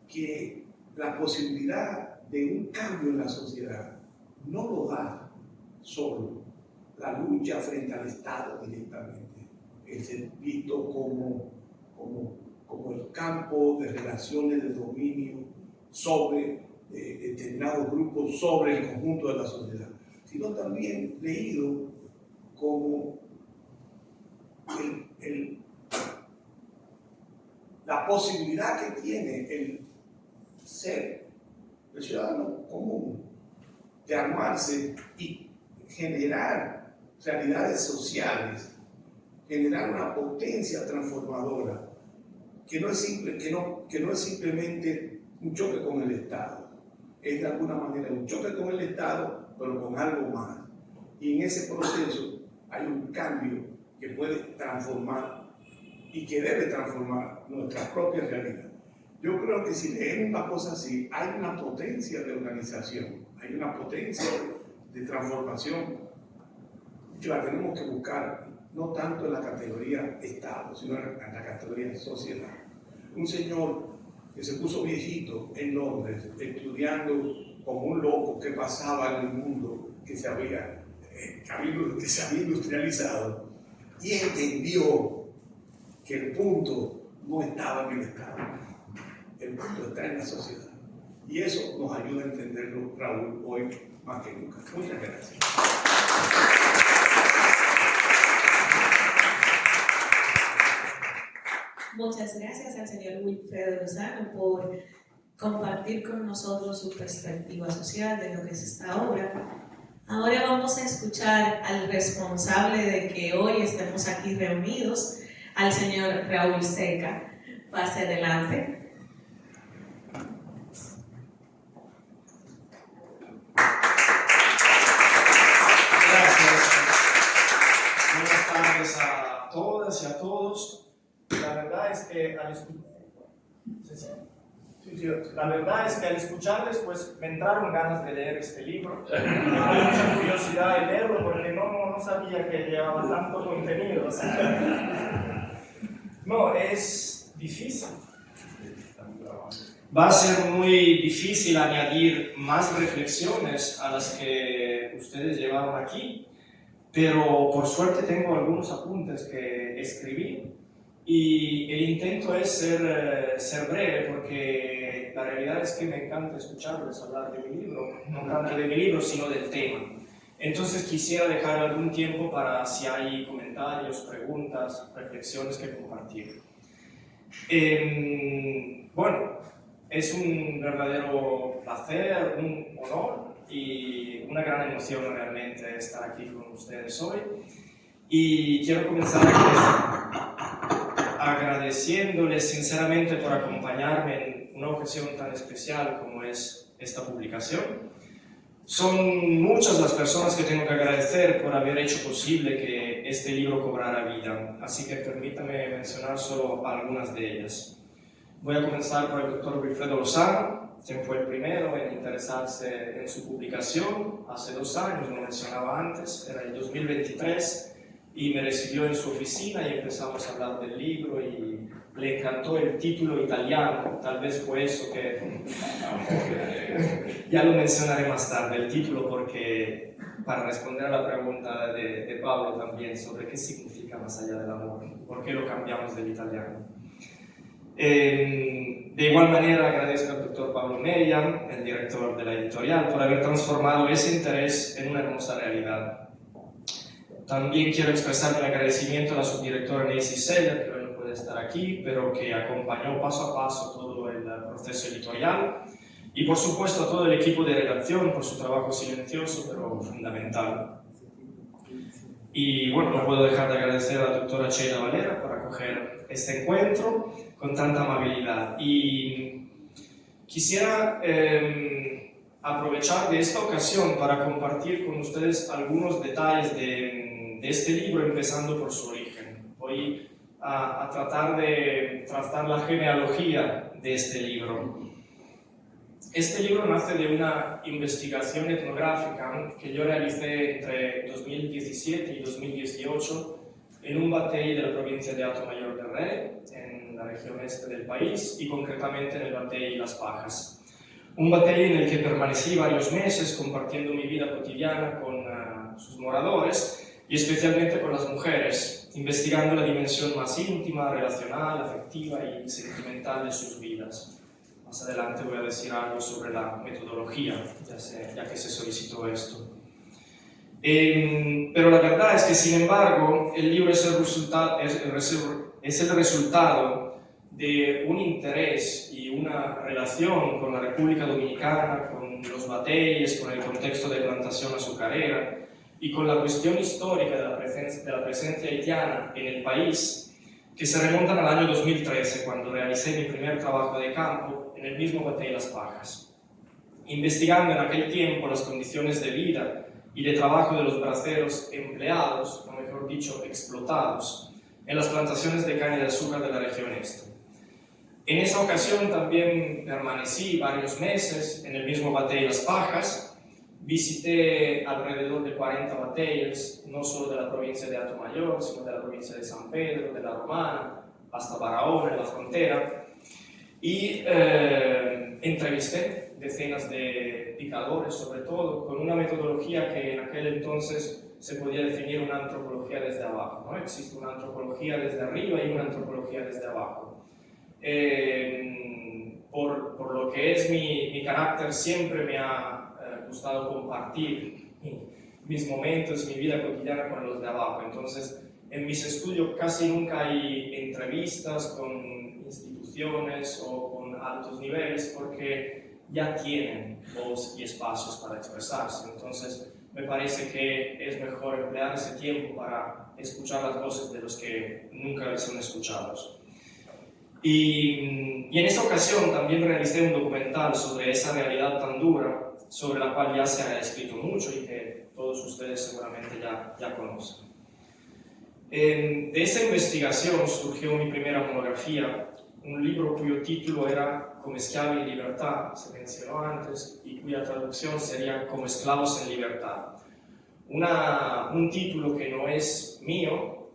que la posibilidad de un cambio en la sociedad no lo da solo la lucha frente al Estado directamente, el ser visto como el campo de relaciones de dominio sobre determinados grupos, sobre el conjunto de la sociedad, sino también leído como la posibilidad que tiene el ciudadano común de armarse y generar realidades sociales, generar una potencia transformadora que no es simplemente un choque con el Estado, es de alguna manera un choque con el Estado, pero con algo más. Y en ese proceso hay un cambio que puede transformar y que debe transformar nuestra propia realidad. Yo creo que si leemos una cosa así, hay una potencia de organización, hay una potencia de transformación que la tenemos que buscar no tanto en la categoría Estado, sino en la categoría sociedad. Un señor que se puso viejito en Londres, estudiando como un loco qué pasaba en el mundo que se había industrializado, y entendió que el punto no estaba en el Estado, el punto está en la sociedad. Y eso nos ayuda a entenderlo, Raúl, hoy más que nunca. Muchas gracias. Muchas gracias al señor Wilfredo Lozano por compartir con nosotros su perspectiva social de lo que es esta obra. Ahora vamos a escuchar al responsable de que hoy estemos aquí reunidos, al señor Raúl Seca. Pase adelante. Gracias. Buenas tardes a todas y a todos. La verdad es que al escucharles, pues me entraron ganas de leer este libro. Tengo mucha curiosidad de leerlo porque no sabía que llevaba tanto contenido. No, es difícil. Va a ser muy difícil añadir más reflexiones a las que ustedes llevaron aquí, pero por suerte tengo algunos apuntes que escribí. Y el intento es ser breve porque la realidad es que me encanta escucharles hablar de mi libro, no tanto de mi libro, sino del tema. Entonces quisiera dejar algún tiempo para si hay comentarios, preguntas, reflexiones que compartir. Bueno, es un verdadero placer, un honor y una gran emoción realmente estar aquí con ustedes hoy. Y quiero comenzar agradeciéndoles sinceramente por acompañarme en una ocasión tan especial como es esta publicación. Son muchas las personas que tengo que agradecer por haber hecho posible que este libro cobrara vida, así que permítame mencionar solo algunas de ellas. Voy a comenzar por el doctor Wilfredo Lozano, quien fue el primero en interesarse en su publicación hace 2 años, lo mencionaba antes, era el 2023, y me recibió en su oficina y empezamos a hablar del libro y le encantó el título italiano, tal vez fue eso que... ya lo mencionaré más tarde, el título, porque para responder a la pregunta de Pablo también sobre qué significa más allá del amor, por qué lo cambiamos del italiano. De igual manera agradezco al doctor Pablo Meyan, el director de la editorial, por haber transformado ese interés en una hermosa realidad. También quiero expresar mi agradecimiento a la subdirectora Nancy Seller, que hoy no puede estar aquí, pero que acompañó paso a paso todo el proceso editorial, y por supuesto a todo el equipo de redacción por su trabajo silencioso pero fundamental. Y bueno, no puedo dejar de agradecer a la doctora Sheila Valera por acoger este encuentro con tanta amabilidad. Y quisiera aprovechar de esta ocasión para compartir con ustedes algunos detalles de este libro, empezando por su origen. Voy a tratar de trazar la genealogía de este libro. Este libro nace de una investigación etnográfica que yo realicé entre 2017 y 2018 en un batey de la provincia de Hato Mayor del Rey, en la región este del país, y concretamente en el batey Las Pajas. Un batey en el que permanecí varios meses compartiendo mi vida cotidiana con sus moradores, y especialmente con las mujeres, investigando la dimensión más íntima, relacional, afectiva y sentimental de sus vidas. Más adelante voy a decir algo sobre la metodología, ya que se solicitó esto. Pero la verdad es que, sin embargo, el libro es el resultado de un interés y una relación con la República Dominicana, con los bateyes, con el contexto de plantación azucarera y con la cuestión histórica de la presencia haitiana en el país, que se remontan al año 2013, cuando realicé mi primer trabajo de campo en el mismo batey Las Pajas, investigando en aquel tiempo las condiciones de vida y de trabajo de los braceros empleados, o mejor dicho, explotados, en las plantaciones de caña de azúcar de la región este. En esa ocasión también permanecí varios meses en el mismo batey Las Pajas. Visité alrededor de 40 bateyes, no solo de la provincia de Hato Mayor, sino de la provincia de San Pedro, de La Romana, hasta Barahona, en la frontera, y entrevisté decenas de picadores, sobre todo, con una metodología que en aquel entonces se podía definir una antropología desde abajo, ¿no? Existe una antropología desde arriba y una antropología desde abajo. Por lo que es mi carácter, siempre me ha gustado compartir mis momentos, mi vida cotidiana con los de abajo. Entonces, en mis estudios casi nunca hay entrevistas con instituciones o con altos niveles, porque ya tienen voz y espacios para expresarse. Entonces, me parece que es mejor emplear ese tiempo para escuchar las voces de los que nunca son escuchados. Y en esa ocasión también realicé un documental sobre esa realidad tan dura, sobre la cual ya se ha escrito mucho y que todos ustedes seguramente ya conocen. De esa investigación surgió mi primera monografía, un libro cuyo título era Como esclavi in libertà, se mencionó antes, y cuya traducción sería Como esclavos en libertad. Un título que no es mío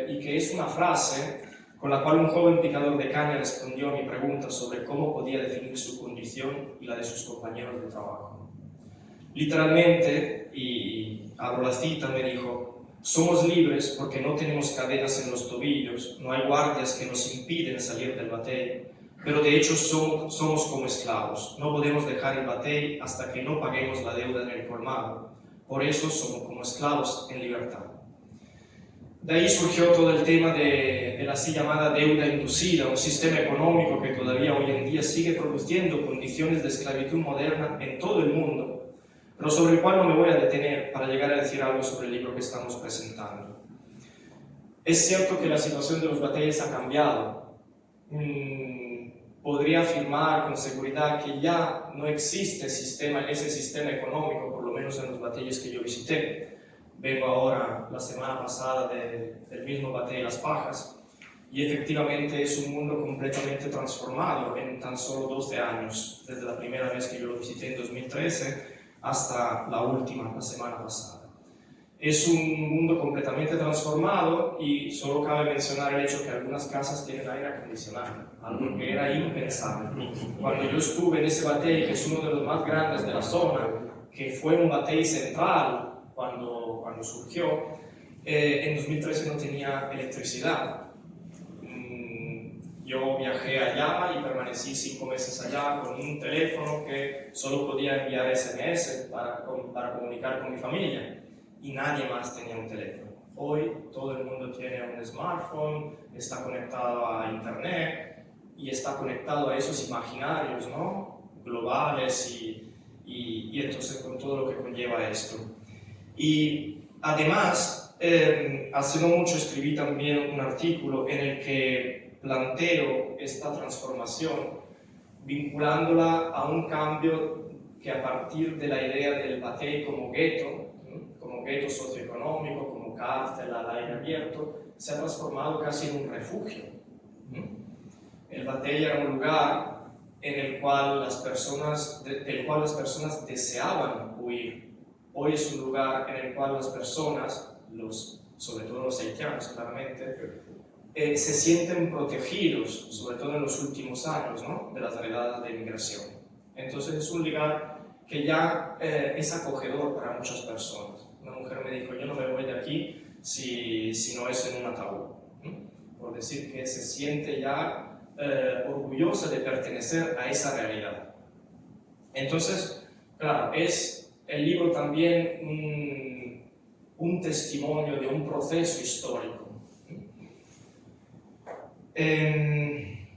y que es una frase con la cual un joven picador de caña respondió a mi pregunta sobre cómo podía definir su condición y la de sus compañeros de trabajo. Literalmente, y abro la cita, me dijo: somos libres porque no tenemos cadenas en los tobillos, no hay guardias que nos impiden salir del batey, pero de hecho somos como esclavos. No podemos dejar el batey hasta que no paguemos la deuda en el colmado. Por eso somos como esclavos en libertad. De ahí surgió todo el tema de la así llamada deuda inducida, un sistema económico que todavía hoy en día sigue produciendo condiciones de esclavitud moderna en todo el mundo, pero sobre el cual no me voy a detener para llegar a decir algo sobre el libro que estamos presentando. Es cierto que la situación de los bateys ha cambiado. Podría afirmar con seguridad que ya no existe ese sistema económico, por lo menos en los bateys que yo visité. Vengo ahora, la semana pasada, del mismo batey Las Pajas, y efectivamente es un mundo completamente transformado en tan solo 12 años, desde la primera vez que yo lo visité en 2013 hasta la última, la semana pasada. Es un mundo completamente transformado y solo cabe mencionar el hecho que algunas casas tienen aire acondicionado, algo que era impensable. Cuando yo estuve en ese batey, que es uno de los más grandes de la zona, que fue un batey central cuando surgió, en 2013 no tenía electricidad. Yo viajé allá y permanecí 5 meses allá con un teléfono que solo podía enviar SMS para comunicar con mi familia, y nadie más tenía un teléfono. Hoy todo el mundo tiene un smartphone, está conectado a internet y está conectado a esos imaginarios, ¿no?, globales y entonces con todo lo que conlleva esto. Y además, hace no mucho escribí también un artículo en el que planteo esta transformación vinculándola a un cambio que a partir de la idea del batey como gueto socioeconómico, como cárcel al aire abierto, se ha transformado casi en un refugio. El batey era un lugar del cual las personas deseaban huir. Hoy es un lugar en el cual las personas, sobre todo los haitianos claramente, se sienten protegidos, sobre todo en los últimos años, ¿no?, de las redadas de inmigración. Entonces es un lugar que ya es acogedor para muchas personas. Una mujer me dijo: yo no me voy de aquí si no es en un ataúd. Por decir que se siente ya orgullosa de pertenecer a esa realidad. Entonces, claro, es el libro también un testimonio de un proceso histórico. En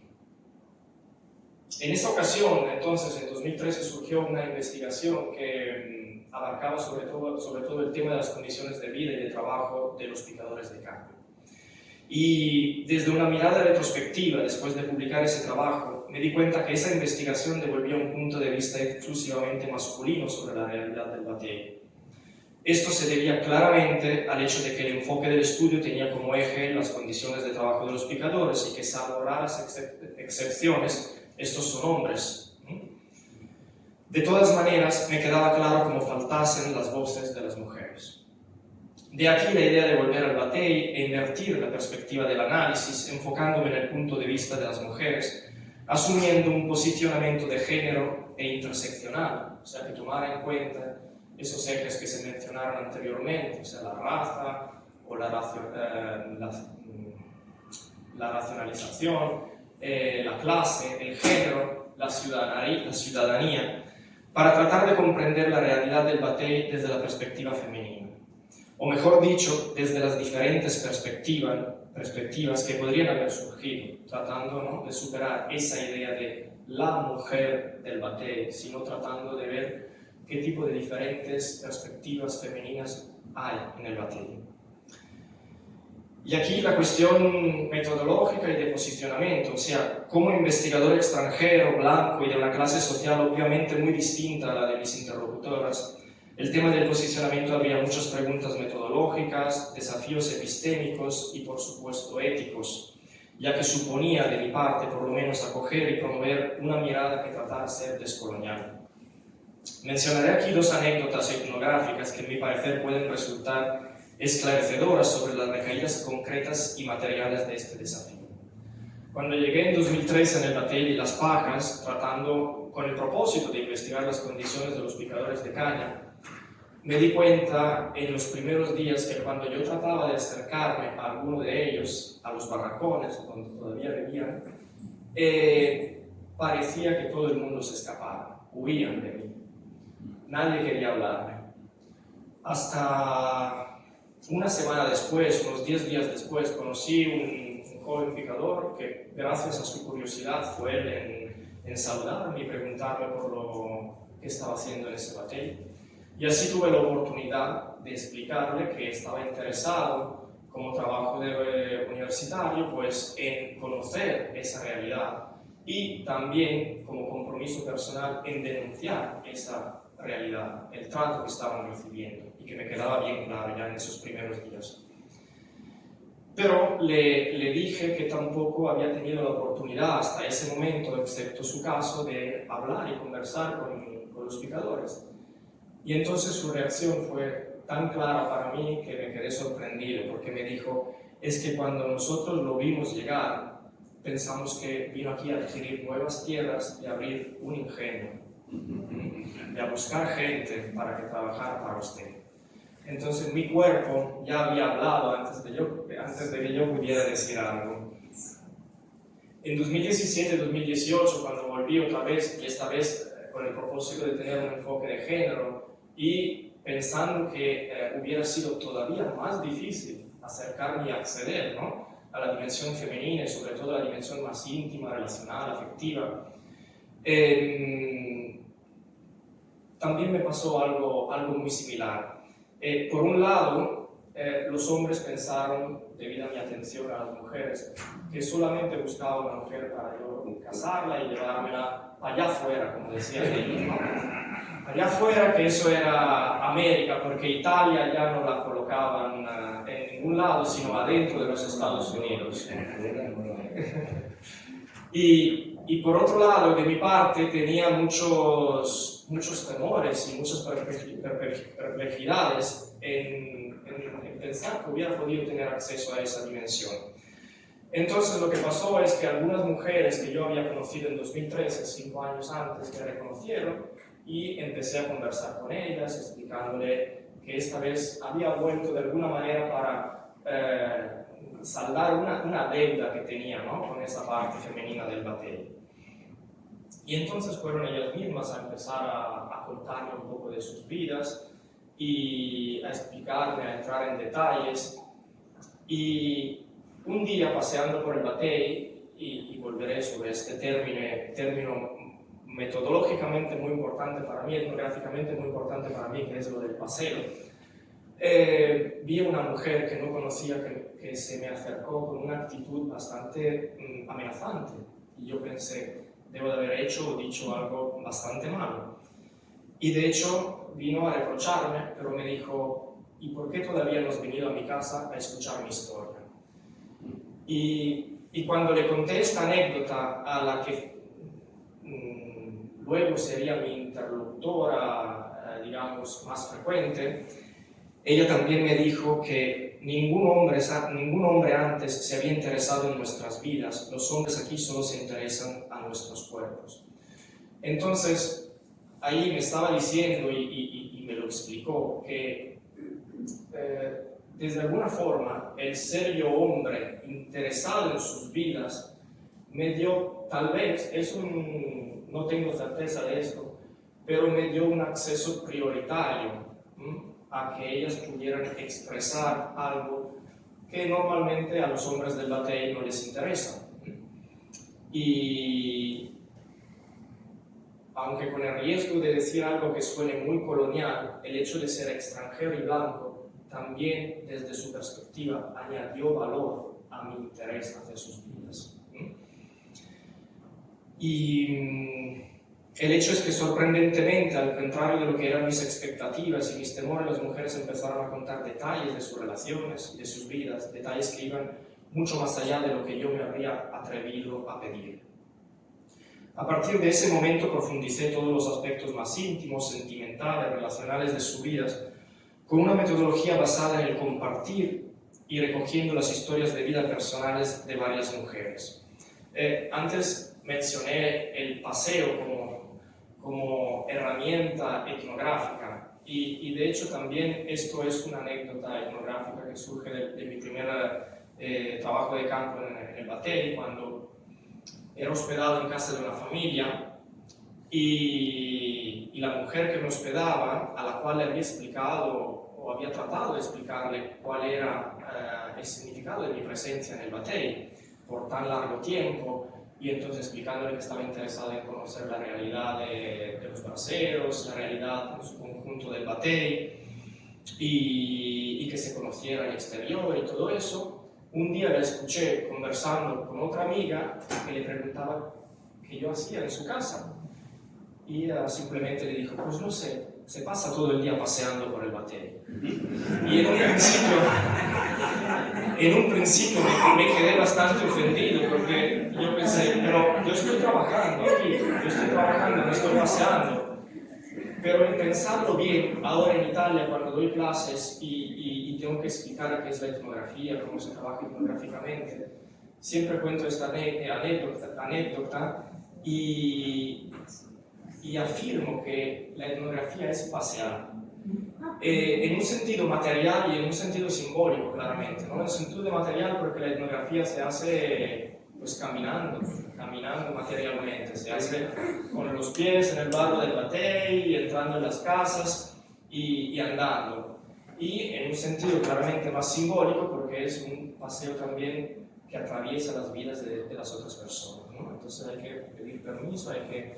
esa ocasión, entonces, en 2013 surgió una investigación que abarcaba sobre todo el tema de las condiciones de vida y de trabajo de los picadores de caña. Y desde una mirada retrospectiva, después de publicar ese trabajo, me di cuenta que esa investigación devolvía un punto de vista exclusivamente masculino sobre la realidad del batey. Esto se debía claramente al hecho de que el enfoque del estudio tenía como eje las condiciones de trabajo de los picadores y que, salvo raras excepciones, estos son hombres. De todas maneras, me quedaba claro cómo faltasen las voces de las mujeres. De aquí la idea de volver al batey e invertir la perspectiva del análisis, enfocándome en el punto de vista de las mujeres, asumiendo un posicionamiento de género e interseccional, o sea, que tomara en cuenta esos ejes que se mencionaron anteriormente, o sea, la raza o la racionalización, la clase, el género, la ciudadanía, para tratar de comprender la realidad del batey desde la perspectiva femenina. O mejor dicho, desde las diferentes perspectivas que podrían haber surgido, tratando, ¿no?, de superar esa idea de la mujer del batey, sino tratando de ver qué tipo de diferentes perspectivas femeninas hay en el batey. Y aquí la cuestión metodológica y de posicionamiento, o sea, como investigador extranjero, blanco y de una clase social obviamente muy distinta a la de mis interlocutoras, el tema del posicionamiento abría muchas preguntas metodológicas, desafíos epistémicos y, por supuesto, éticos, ya que suponía, de mi parte, por lo menos, acoger y promover una mirada que tratara de ser descolonial. Mencionaré aquí 2 anécdotas etnográficas que, en mi parecer, pueden resultar esclarecedoras sobre las recaídas concretas y materiales de este desafío. Cuando llegué en 2013 en el batey de Las Pajas, tratando con el propósito de investigar las condiciones de los picadores de caña, me di cuenta en los primeros días que cuando yo trataba de acercarme a alguno de ellos, a los barracones, donde todavía vivían, parecía que todo el mundo se escapaba, huían de mí. Nadie quería hablarme. Hasta una semana después, unos 10 días después, conocí un joven picador que, gracias a su curiosidad, fue él en saludarme y preguntarme por lo que estaba haciendo en ese batey. Y así tuve la oportunidad de explicarle que estaba interesado, como trabajo universitario, pues en conocer esa realidad y también como compromiso personal en denunciar esa realidad, el trato que estaban recibiendo y que me quedaba bien claro ya en esos primeros días. Pero le dije que tampoco había tenido la oportunidad hasta ese momento, excepto su caso, de hablar y conversar con los picadores. Y entonces su reacción fue tan clara para mí que me quedé sorprendido, porque me dijo, es que cuando nosotros lo vimos llegar, pensamos que vino aquí a adquirir nuevas tierras y abrir un ingenio, y a buscar gente para que trabajara para usted. Entonces mi cuerpo ya había hablado antes de que yo pudiera decir algo. En 2017-2018, cuando volví otra vez, y esta vez con el propósito de tener un enfoque de género, y pensando que hubiera sido todavía más difícil acercarme y acceder, ¿no?, a la dimensión femenina y sobre todo a la dimensión más íntima, relacional, afectiva, también me pasó algo muy similar. Por un lado, los hombres pensaron, debido a mi atención a las mujeres, que solamente buscaba una mujer para yo casarla y llevármela allá afuera, como decían ellos, ¿no? Allá afuera, que eso era América, porque Italia ya no la colocaban en ningún lado, sino adentro de los Estados Unidos. Y por otro lado, de mi parte, tenía muchos temores y muchas perplejidades en pensar que hubiera podido tener acceso a esa dimensión. Entonces lo que pasó es que algunas mujeres que yo había conocido en 2013, 5 años antes, me reconocieron y empecé a conversar con ellas, explicándole que esta vez había vuelto de alguna manera para saldar una deuda que tenía, ¿no?, con esa parte femenina del batey. Y entonces fueron ellas mismas a empezar a contarme un poco de sus vidas y a explicarme, a entrar en detalles. Y un día, paseando por el batey, y volveré sobre este término metodológicamente muy importante para mí, etnográficamente muy importante para mí, que es lo del paseo, vi a una mujer que no conocía que se me acercó con una actitud bastante amenazante. Y yo pensé, debo de haber hecho o dicho algo bastante malo. Y de hecho vino a reprocharme, pero me dijo, ¿y por qué todavía no has venido a mi casa a escuchar mi historia? Y cuando le conté esta anécdota, a la que luego sería mi interlocutora, digamos, más frecuente, ella también me dijo que ningún hombre antes se había interesado en nuestras vidas. Los hombres aquí solo se interesan a nuestros cuerpos. Entonces, ahí me estaba diciendo y me lo explicó que desde alguna forma el ser yo hombre interesado en sus vidas me dio, tal vez, no tengo certeza de esto, pero me dio un acceso prioritario a que ellas pudieran expresar algo que normalmente a los hombres del batey no les interesa. Y aunque con el riesgo de decir algo que suene muy colonial, el hecho de ser extranjero y blanco también desde su perspectiva añadió valor a mi interés hacia sus vidas. Y el hecho es que sorprendentemente, al contrario de lo que eran mis expectativas y mis temores, las mujeres empezaron a contar detalles de sus relaciones y de sus vidas, detalles que iban mucho más allá de lo que yo me habría atrevido a pedir. A partir de ese momento profundicé todos los aspectos más íntimos, sentimentales, relacionales de sus vidas, con una metodología basada en el compartir y recogiendo las historias de vida personales de varias mujeres. Antes mencioné el paseo como herramienta etnográfica y de hecho también esto es una anécdota etnográfica que surge de mi primer trabajo de campo en el batey, cuando era hospedado en casa de una familia y la mujer que me hospedaba, a la cual le había explicado o había tratado de explicarle cuál era el significado de mi presencia en el Batey por tan largo tiempo, y entonces explicándole que estaba interesada en conocer la realidad de los braceros, la realidad en su conjunto del Batey, y que se conociera el exterior y todo eso, un día la escuché conversando con otra amiga que le preguntaba qué yo hacía en su casa. Y ella simplemente le dijo, pues no sé, se pasa todo el día paseando por el Batey. Y en un principio me quedé bastante ofendido porque yo pensé, pero yo estoy trabajando aquí, yo estoy trabajando, no estoy paseando. Pero en pensarlo bien, ahora en Italia cuando doy clases y tengo que explicar qué es la etnografía, cómo se trabaja etnográficamente, siempre cuento esta anécdota y afirmo que la etnografía es pasear. En un sentido material y en un sentido simbólico, claramente, ¿no? En el sentido material porque la etnografía se hace pues caminando materialmente, se hace con los pies en el barro del Batey, entrando en las casas y andando. Y en un sentido claramente más simbólico porque es un paseo también que atraviesa las vidas de las otras personas, ¿no? Entonces hay que pedir permiso, hay que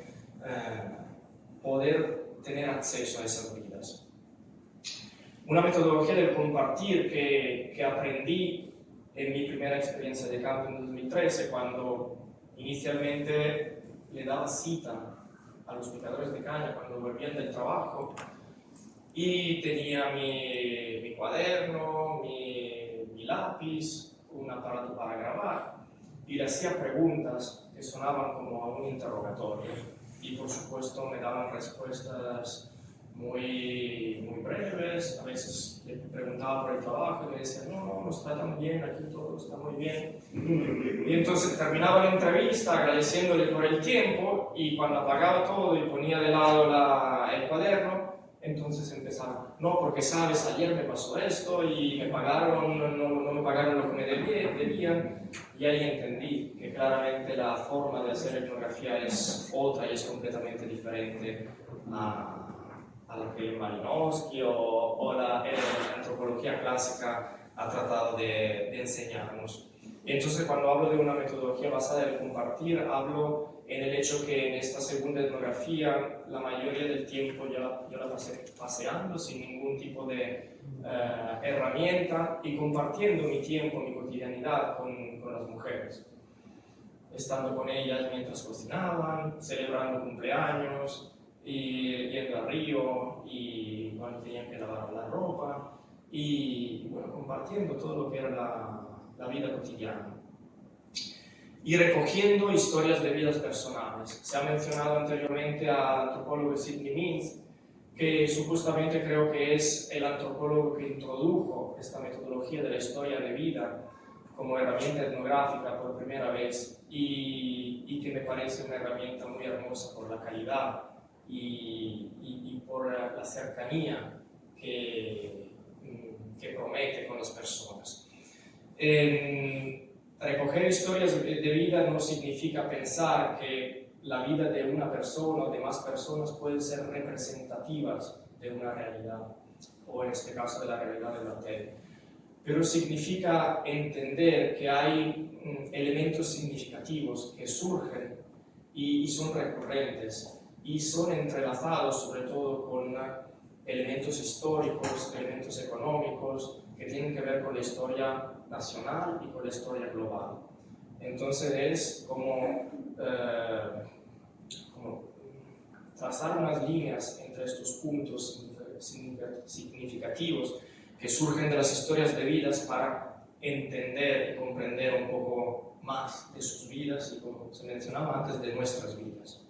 poder tener acceso a esas vidas. Una metodología del compartir que aprendí en mi primera experiencia de campo en 2013, cuando inicialmente le daba cita a los picadores de caña cuando volvían del trabajo y tenía mi cuaderno, mi lápiz, un aparato para grabar y le hacía preguntas que sonaban como a un interrogatorio y por supuesto me daban respuestas muy breves. A veces le preguntaba por el trabajo y me decían, no, nos tratan bien, aquí todo está muy bien. Y entonces terminaba la entrevista agradeciéndole por el tiempo y cuando apagaba todo y ponía de lado el cuaderno, entonces empezaba, no, porque sabes, ayer me pasó esto y me pagaron, no me pagaron lo que me debían. Y ahí entendí que claramente la forma de hacer etnografía es otra y es completamente diferente a la que Malinowski o la antropología clásica ha tratado de enseñarnos. Entonces, cuando hablo de una metodología basada en el compartir, hablo en el hecho que en esta segunda etnografía la mayoría del tiempo yo la pasé paseando sin ningún tipo de herramienta y compartiendo mi tiempo, mi cotidianidad con las mujeres, estando con ellas mientras cocinaban, celebrando cumpleaños, y yendo al río y bueno, tenían que lavar la ropa y bueno, compartiendo todo lo que era la vida cotidiana y recogiendo historias de vidas personales. Se ha mencionado anteriormente al antropólogo Sidney Mintz, que supuestamente creo que es el antropólogo que introdujo esta metodología de la historia de vida como herramienta etnográfica por primera vez y que me parece una herramienta muy hermosa por la calidad y por la cercanía que promete con las personas. Recoger historias de vida no significa pensar que la vida de una persona o de más personas pueden ser representativas de una realidad, o en este caso de la realidad del Batey. Pero significa entender que hay elementos significativos que surgen y son recurrentes y son entrelazados sobre todo con elementos históricos, elementos económicos que tienen que ver con la historia nacional y con la historia global. Entonces es como trazar unas líneas entre estos puntos significativos que surgen de las historias de vidas para entender y comprender un poco más de sus vidas y, como se mencionaba antes, de nuestras vidas.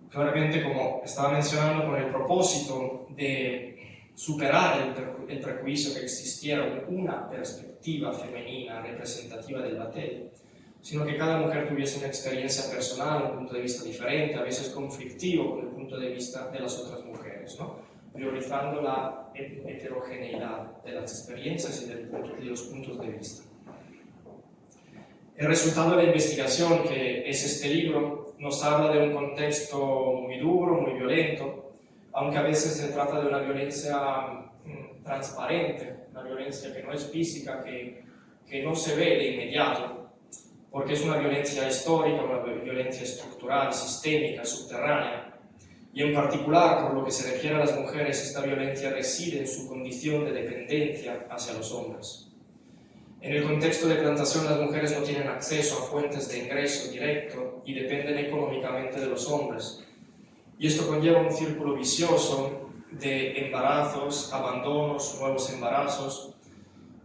Claramente, como estaba mencionando, con el propósito de superar el prejuicio que existiera una perspectiva femenina representativa del Batey, sino que cada mujer tuviese una experiencia personal, un punto de vista diferente, a veces conflictivo con el punto de vista de las otras mujeres, ¿no? Priorizando la heterogeneidad de las experiencias y de los puntos de vista. El resultado de la investigación, que es este libro, nos habla de un contexto muy duro, muy violento, aunque a veces se trata de una violencia transparente, una violencia que no es física, que no se ve de inmediato, porque es una violencia histórica, una violencia estructural, sistémica, subterránea. Y en particular, por lo que se refiere a las mujeres, esta violencia reside en su condición de dependencia hacia los hombres. En el contexto de plantación, las mujeres no tienen acceso a fuentes de ingreso directo y dependen económicamente de los hombres. Y esto conlleva un círculo vicioso de embarazos, abandonos, nuevos embarazos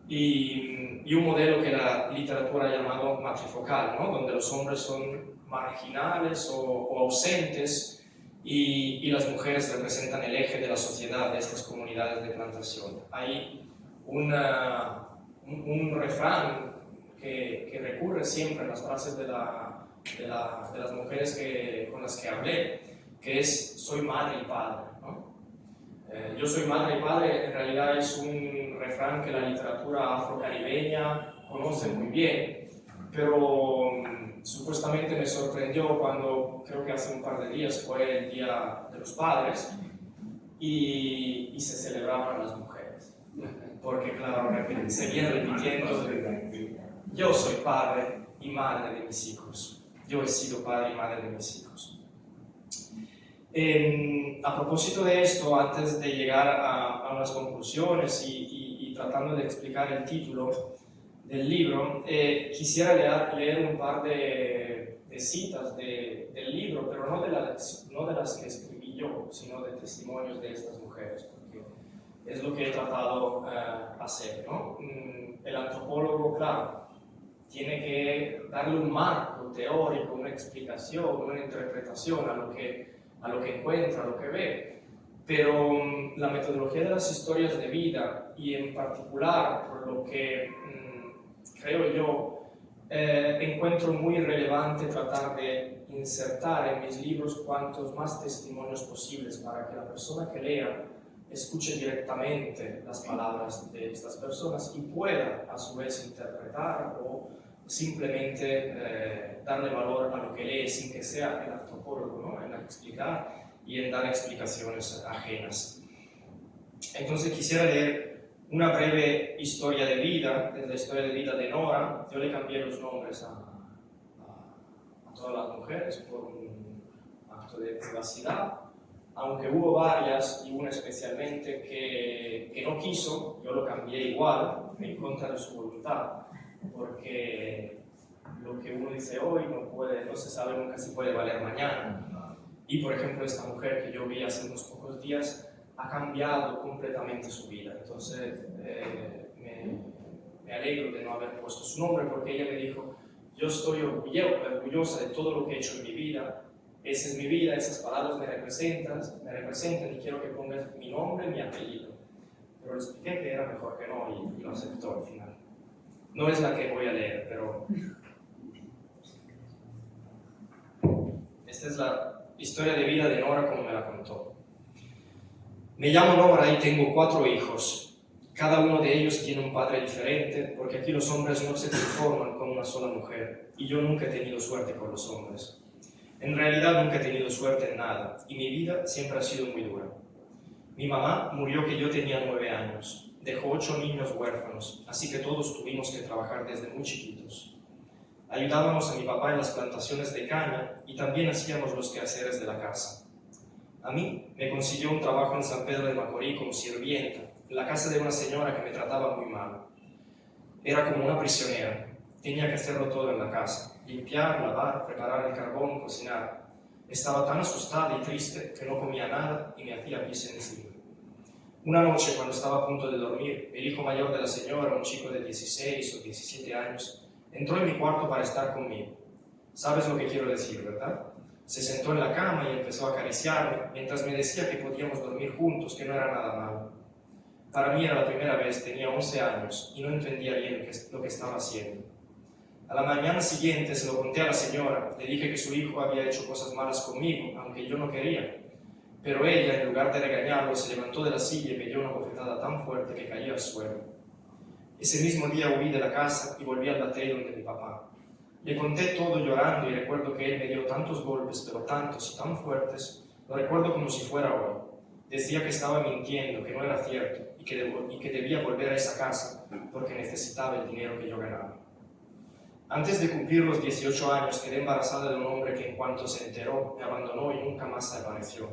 y un modelo que la literatura ha llamado matrifocal, ¿no? Donde los hombres son marginales o ausentes y las mujeres representan el eje de la sociedad de estas comunidades de plantación. Hay un refrán que recurre siempre en las frases de las mujeres con las que hablé, que es soy madre y padre, ¿no? Yo soy madre y padre en realidad es un refrán que la literatura afrocaribeña conoce muy bien, pero supuestamente me sorprendió cuando, creo que hace un par de días, fue el Día de los Padres y se celebraban las mujeres. Porque claro, seguían repitiendo, yo soy padre y madre de mis hijos. Yo he sido padre y madre de mis hijos. A propósito de esto, antes de llegar a unas conclusiones y tratando de explicar el título del libro, quisiera leer un par de citas del libro, pero no de las que escribí yo, sino de testimonios de estas mujeres, porque es lo que he tratado hacer, ¿no? El antropólogo, claro, tiene que darle un marco teórico, una explicación, una interpretación a lo que encuentra, a lo que ve, pero la metodología de las historias de vida y en particular por lo que creo yo encuentro muy relevante tratar de insertar en mis libros cuantos más testimonios posibles para que la persona que lea escuche directamente las palabras de estas personas y pueda a su vez interpretar o simplemente darle valor a lo que lee sin que sea el antropólogo, ¿no? En explicar y en dar explicaciones ajenas. Entonces quisiera leer una breve historia de vida, es la historia de vida de Nora. Yo le cambié los nombres a todas las mujeres por un acto de privacidad, aunque hubo varias y una especialmente que no quiso, yo lo cambié igual, en contra de su voluntad, porque lo que uno dice hoy no se sabe nunca si puede valer mañana. Y por ejemplo, esta mujer que yo vi hace unos pocos días ha cambiado completamente su vida. Entonces me alegro de no haber puesto su nombre, porque ella me dijo, yo estoy orgullosa de todo lo que he hecho en mi vida, esa es mi vida, esas palabras me representan y quiero que pongas mi nombre y mi apellido. Pero le expliqué que era mejor que no y lo aceptó al final. No es la que voy a leer, pero esta es la historia de vida de Nora como me la contó. Me llamo Nora y tengo 4 hijos. Cada uno de ellos tiene un padre diferente, porque aquí los hombres no se conforman con una sola mujer, y yo nunca he tenido suerte con los hombres. En realidad nunca he tenido suerte en nada, y mi vida siempre ha sido muy dura. Mi mamá murió que yo tenía 9 años. Dejó 8 niños huérfanos, así que todos tuvimos que trabajar desde muy chiquitos. Ayudábamos a mi papá en las plantaciones de caña y también hacíamos los quehaceres de la casa. A mí me consiguió un trabajo en San Pedro de Macorís como sirvienta, en la casa de una señora que me trataba muy mal. Era como una prisionera, tenía que hacerlo todo en la casa, limpiar, lavar, preparar el carbón, cocinar. Estaba tan asustada y triste que no comía nada y me hacía pis encima. Una noche, cuando estaba a punto de dormir, el hijo mayor de la señora, un chico de 16 o 17 años, entró en mi cuarto para estar conmigo. ¿Sabes lo que quiero decir, verdad? Se sentó en la cama y empezó a acariciarme, mientras me decía que podíamos dormir juntos, que no era nada malo. Para mí era la primera vez, tenía 11 años y no entendía bien lo que estaba haciendo. A la mañana siguiente se lo conté a la señora, le dije que su hijo había hecho cosas malas conmigo, aunque yo no quería. Pero ella, en lugar de regañarlo, se levantó de la silla y me dio una bofetada tan fuerte que caí al suelo. Ese mismo día huí de la casa y volví al batey donde mi papá. Le conté todo llorando y recuerdo que él me dio tantos golpes, pero tantos y tan fuertes, lo recuerdo como si fuera hoy. Decía que estaba mintiendo, que no era cierto y que debía volver a esa casa porque necesitaba el dinero que yo ganaba. Antes de cumplir los 18 años quedé embarazada de un hombre que en cuanto se enteró me abandonó y nunca más se apareció.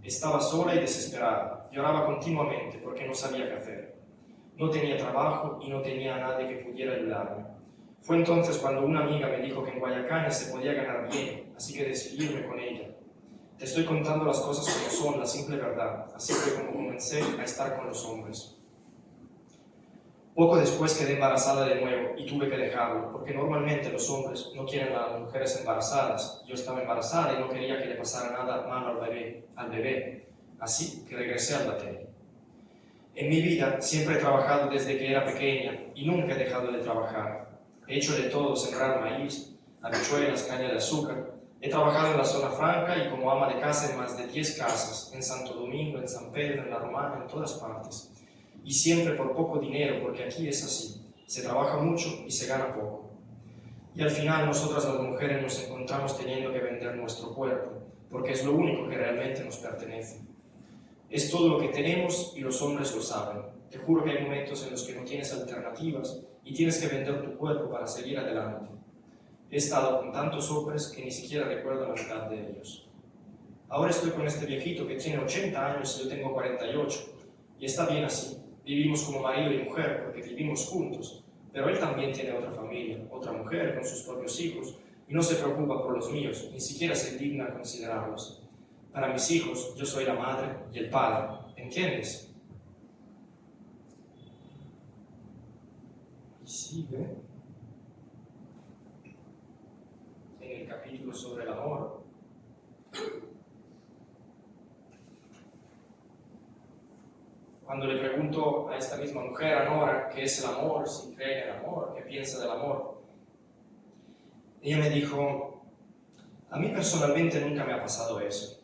Estaba sola y desesperada, lloraba continuamente porque no sabía qué hacer. No tenía trabajo y no tenía a nadie que pudiera ayudarme. Fue entonces cuando una amiga me dijo que en Guayacán se podía ganar bien, así que decidí irme con ella. Te estoy contando las cosas como son, la simple verdad, así que como comencé a estar con los hombres. Poco después quedé embarazada de nuevo y tuve que dejarlo, porque normalmente los hombres no quieren a las mujeres embarazadas. Yo estaba embarazada y no quería que le pasara nada malo al bebé, así que regresé al batel. En mi vida siempre he trabajado desde que era pequeña y nunca he dejado de trabajar. He hecho de todo: sembrar maíz, habichuelas, caña de azúcar. He trabajado en la zona franca y como ama de casa en más de 10 casas, en Santo Domingo, en San Pedro, en La Romana, en todas partes. Y siempre por poco dinero, porque aquí es así. Se trabaja mucho y se gana poco. Y al final nosotras las mujeres nos encontramos teniendo que vender nuestro cuerpo, porque es lo único que realmente nos pertenece. Es todo lo que tenemos y los hombres lo saben. Te juro que hay momentos en los que no tienes alternativas y tienes que vender tu cuerpo para seguir adelante. He estado con tantos hombres que ni siquiera recuerdo la mitad de ellos. Ahora estoy con este viejito que tiene 80 años y yo tengo 48. Y está bien así. Vivimos como marido y mujer porque vivimos juntos. Pero él también tiene otra familia, otra mujer con sus propios hijos y no se preocupa por los míos, ni siquiera se digna a considerarlos. Para mis hijos, yo soy la madre y el padre. ¿Entiendes? Y sigue en el capítulo sobre el amor. Cuando le pregunto a esta misma mujer, a Nora, qué es el amor, si cree en el amor, qué piensa del amor, ella me dijo: a mí personalmente nunca me ha pasado eso.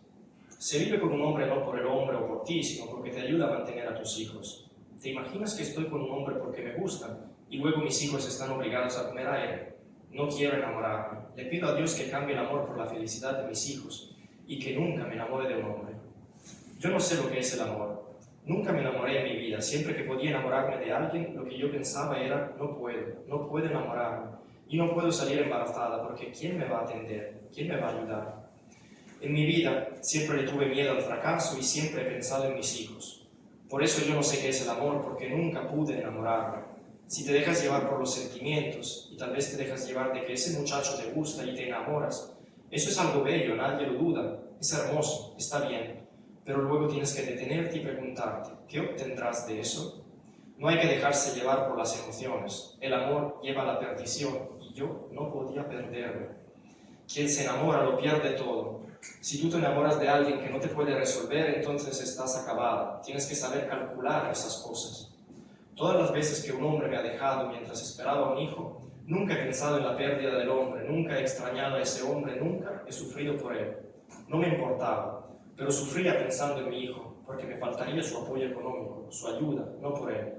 Se vive con un hombre no por el hombre o por ti, sino porque te ayuda a mantener a tus hijos. ¿Te imaginas que estoy con un hombre porque me gusta y luego mis hijos están obligados a comer a él? No quiero enamorarme. Le pido a Dios que cambie el amor por la felicidad de mis hijos y que nunca me enamore de un hombre. Yo no sé lo que es el amor. Nunca me enamoré en mi vida. Siempre que podía enamorarme de alguien, lo que yo pensaba era: no puedo enamorarme. Y no puedo salir embarazada porque ¿quién me va a atender? ¿Quién me va a ayudar? En mi vida siempre le tuve miedo al fracaso y siempre he pensado en mis hijos. Por eso yo no sé qué es el amor, porque nunca pude enamorarme. Si te dejas llevar por los sentimientos y tal vez te dejas llevar de que ese muchacho te gusta y te enamoras, eso es algo bello, nadie lo duda, es hermoso, está bien. Pero luego tienes que detenerte y preguntarte: ¿qué obtendrás de eso? No hay que dejarse llevar por las emociones. El amor lleva a la perdición y yo no podía perderme. Quien se enamora lo pierde todo. Si tú te enamoras de alguien que no te puede resolver, entonces estás acabada. Tienes que saber calcular esas cosas. Todas las veces que un hombre me ha dejado mientras esperaba a un hijo, nunca he pensado en la pérdida del hombre, nunca he extrañado a ese hombre, nunca he sufrido por él. No me importaba, pero sufría pensando en mi hijo, porque me faltaría su apoyo económico, su ayuda, no por él.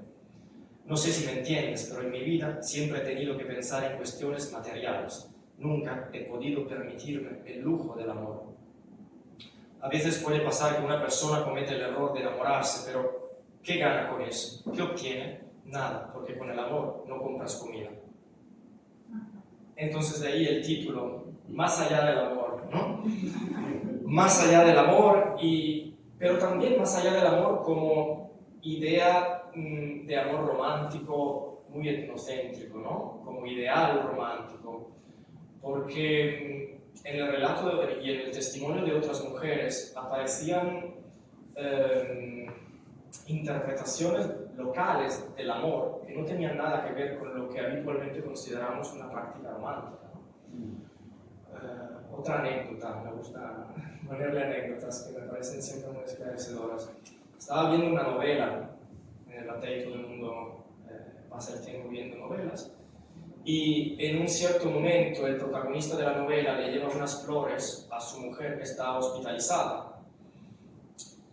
No sé si me entiendes, pero en mi vida siempre he tenido que pensar en cuestiones materiales. Nunca he podido permitirme el lujo del amor. A veces puede pasar que una persona comete el error de enamorarse, pero ¿qué gana con eso? ¿Qué obtiene? Nada, porque con el amor no compras comida. Entonces de ahí el título, Más allá del amor, ¿no? Más allá del amor, pero también más allá del amor como idea de amor romántico muy etnocéntrico, ¿no? Como ideal romántico. Porque en el relato y en el testimonio de otras mujeres aparecían interpretaciones locales del amor que no tenían nada que ver con lo que habitualmente consideramos una práctica romántica, ¿no? Otra anécdota, me gusta ponerle anécdotas que me parecen siempre muy esclarecedoras. Estaba viendo una novela, en el Batey todo el mundo pasa el tiempo viendo novelas, y en un cierto momento el protagonista de la novela le lleva unas flores a su mujer que está hospitalizada.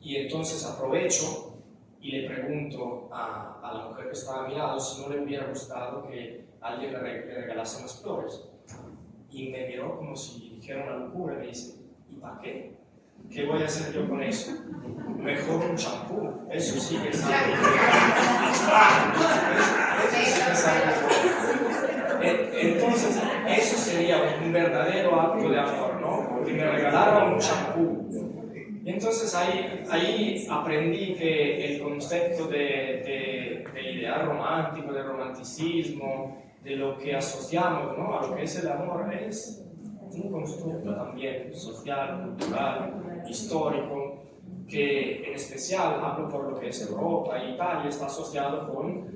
Y entonces aprovecho y le pregunto a la mujer que estaba a mi lado si no le hubiera gustado que alguien le regalase unas flores. y me miró como si dijera una locura y me dice, ¿y para qué? ¿Qué voy a hacer yo con eso? Mejor un champú, eso sí que es algo. Eso sí que es algo. Entonces, eso sería un verdadero acto de amor, ¿no? Que me regalaron un champú. Y entonces ahí aprendí que el concepto de ideal romántico, de romanticismo, de lo que asociamos, ¿no?, a lo que es el amor, es un constructo también social, cultural, histórico, que en especial, hablo por lo que es Europa e Italia, está asociado con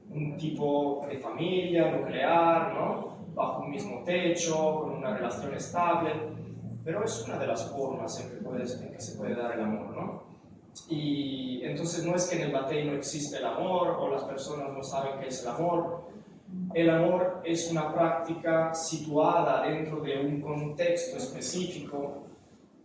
un tipo de familia nuclear, ¿no?, bajo un mismo techo, con una relación estable, pero es una de las formas en que se puede dar el amor, ¿no? Y entonces no es que en el batey no existe el amor o las personas no saben qué es el amor. El amor es una práctica situada dentro de un contexto específico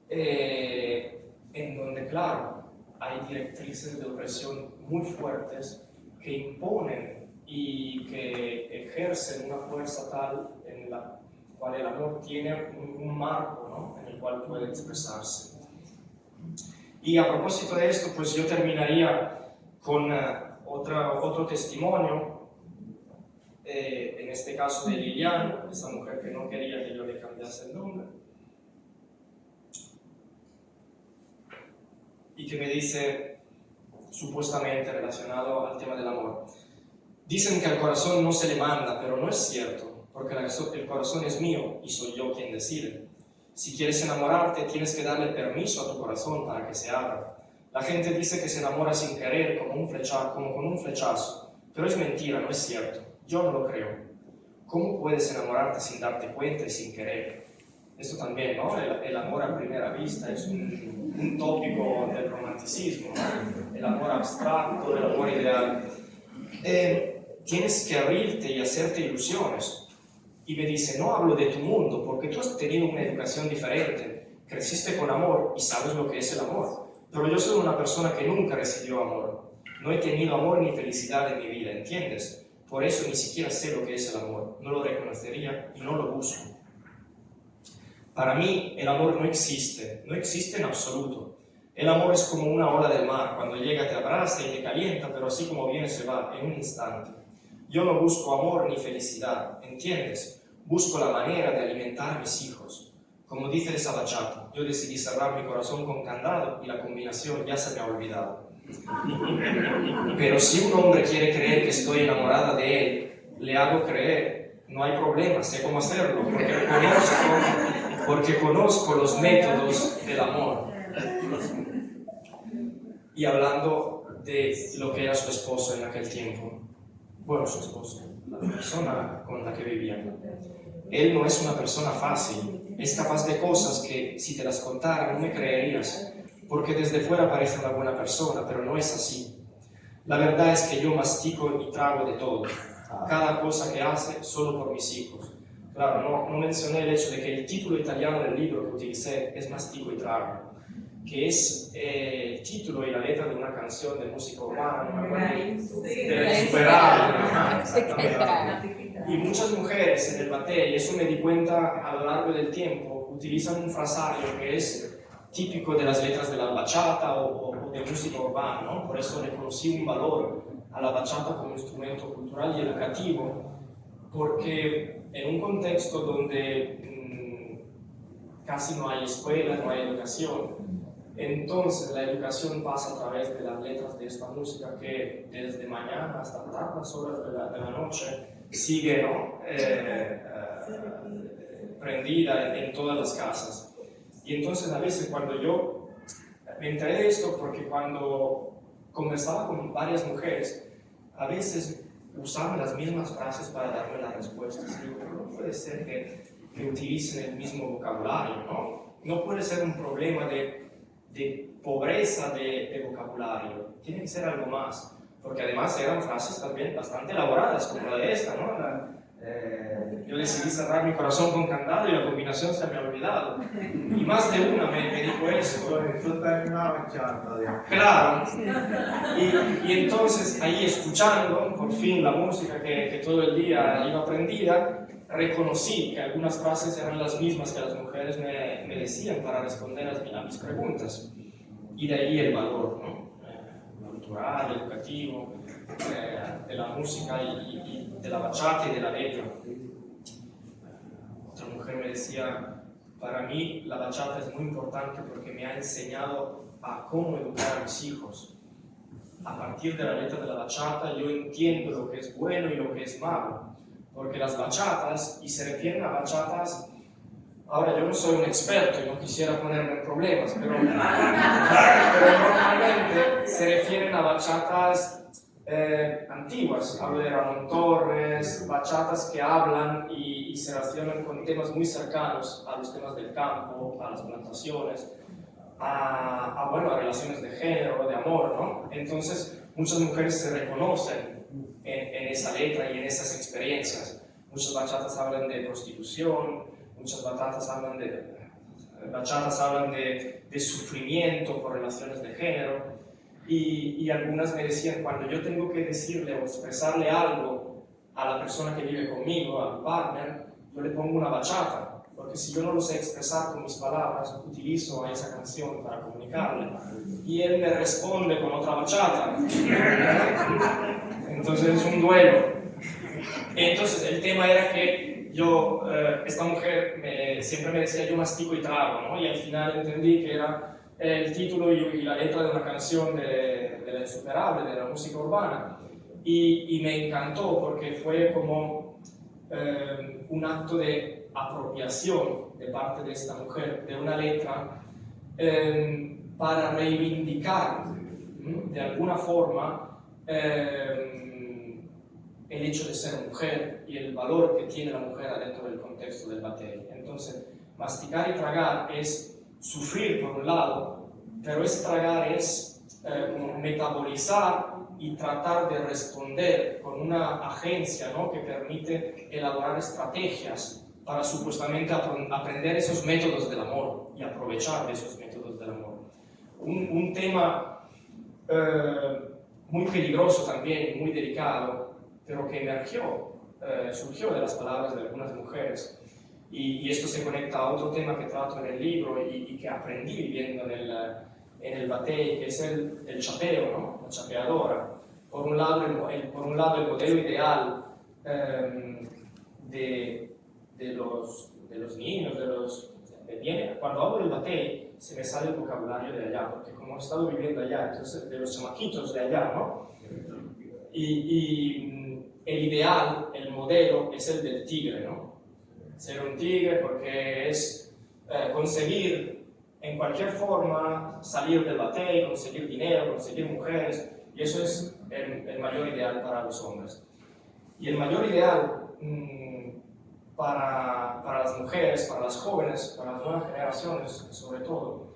en donde, claro, hay directrices de opresión muy fuertes que imponen y que ejercen una fuerza tal en la cual el amor tiene un marco, ¿no?, en el cual puede expresarse. Y a propósito de esto, pues yo terminaría con otro testimonio, en este caso de Liliana, esa mujer que no quería que yo le cambiase el nombre, y que me dice, supuestamente relacionado al tema del amor, dicen que al corazón no se le manda, pero no es cierto, porque el corazón es mío y soy yo quien decide. Si quieres enamorarte, tienes que darle permiso a tu corazón para que se abra. La gente dice que se enamora sin querer, como con un flechazo, pero es mentira, no es cierto. Yo no lo creo. ¿Cómo puedes enamorarte sin darte cuenta y sin querer? Esto también, ¿no? El amor a primera vista es un tópico del romanticismo, ¿no? El amor abstracto, el amor ideal. Tienes que abrirte y hacerte ilusiones. Y me dice, no hablo de tu mundo, porque tú has tenido una educación diferente, creciste con amor y sabes lo que es el amor. Pero yo soy una persona que nunca recibió amor. No he tenido amor ni felicidad en mi vida, ¿entiendes? Por eso ni siquiera sé lo que es el amor. No lo reconocería y no lo busco. Para mí, el amor no existe en absoluto. El amor es como una ola del mar, cuando llega te abraza y te calienta, pero así como viene se va en un instante. Yo no busco amor ni felicidad, ¿entiendes? Busco la manera de alimentar a mis hijos. Como dice esa bachata, yo decidí cerrar mi corazón con candado y la combinación ya se me ha olvidado. Pero si un hombre quiere creer que estoy enamorada de él, le hago creer, no hay problema, sé cómo hacerlo, porque conozco los métodos del amor. Y hablando de lo que era su esposo en aquel tiempo, bueno, su esposo, la persona con la que vivía, él no es una persona fácil, es capaz de cosas que si te las contara no me creerías, porque desde fuera parece una buena persona, pero no es así. La verdad es que yo mastico y trago de todo, cada cosa que hace solo por mis hijos. Claro, no mencioné el hecho de que el título italiano del libro que utilicé es Mastico y trago, que es el título y la letra de una canción de música urbana, no me acuerdo, de Insuperable. Y muchas mujeres en el batey, y eso me di cuenta a lo largo del tiempo, utilizan un frasario que es típico de las letras de la bachata o de música urbana, ¿no? Por eso le conocí un valor a la bachata como instrumento cultural y educativo, porque en un contexto donde casi no hay escuela, no hay educación, entonces la educación pasa a través de las letras de esta música que desde mañana hasta tardas horas de la noche sigue, ¿no? Prendida en todas las casas. Y entonces a veces cuando yo me enteré de esto, porque cuando conversaba con varias mujeres, a veces usaban las mismas frases para darme las respuestas. Y digo, pero no puede ser que utilicen el mismo vocabulario, ¿no? No puede ser un problema de pobreza de vocabulario, tiene que ser algo más, porque además eran frases también bastante elaboradas, como la de esta, ¿no? Yo decidí cerrar mi corazón con candado y la combinación se me ha olvidado. Y más de una me dijo eso. Claro. Y entonces ahí escuchando, por fin, la música que todo el día iba aprendida, reconocí que algunas frases eran las mismas que las mujeres me decían para responder a mis preguntas. Y de ahí el valor, ¿no? Cultural, educativo, de la música y de la bachata y de la letra. Otra mujer me decía, para mí la bachata es muy importante porque me ha enseñado a cómo educar a mis hijos. A partir de la letra de la bachata yo entiendo lo que es bueno y lo que es malo. Porque las bachatas, y se refieren a bachatas, ahora yo no soy un experto y no quisiera ponerme en problemas, pero normalmente se refieren a bachatas antiguas. Hablo de Ramón Torres, bachatas que hablan y se relacionan con temas muy cercanos a los temas del campo, a las plantaciones, a relaciones de género, de amor, ¿no? Entonces, muchas mujeres se reconocen en esa letra y en esas experiencias. Muchas bachatas hablan de prostitución, muchas bachatas hablan de sufrimiento por relaciones de género, y algunas me decían, cuando yo tengo que decirle o expresarle algo a la persona que vive conmigo, a mi partner, yo le pongo una bachata, porque si yo no lo sé expresar con mis palabras, utilizo a esa canción para comunicarle, y él me responde con otra bachata. Entonces es un duelo. Entonces el tema era que yo, esta mujer siempre me decía yo mastico y trago, ¿no? Y al final entendí que era el título y la letra de una canción de La Insuperable, de la música urbana, y me encantó porque fue como un acto de apropiación de parte de esta mujer de una letra para reivindicar de alguna forma el hecho de ser mujer y el valor que tiene la mujer dentro del contexto del batey. Entonces, masticar y tragar es sufrir por un lado, pero es tragar, es como metabolizar y tratar de responder con una agencia, ¿no?, que permite elaborar estrategias para supuestamente aprender esos métodos del amor y aprovechar de esos métodos del amor. Un tema muy peligroso también y muy delicado, pero que surgió de las palabras de algunas mujeres. Y esto se conecta a otro tema que trato en el libro y que aprendí viviendo en el batey, que es el chapeo, ¿no?, la chapeadora. Por un lado, el modelo ideal de los niños, cuando hablo del batey, se me sale el vocabulario de allá, porque como he estado viviendo allá, entonces de los chamaquitos de allá, ¿no? Y el ideal, el modelo, es el del tigre, ¿no? Ser un tigre porque es conseguir en cualquier forma salir del batey, conseguir dinero, conseguir mujeres, y eso es el mayor ideal para los hombres. Y el mayor ideal para las mujeres, para las jóvenes, para las nuevas generaciones sobre todo,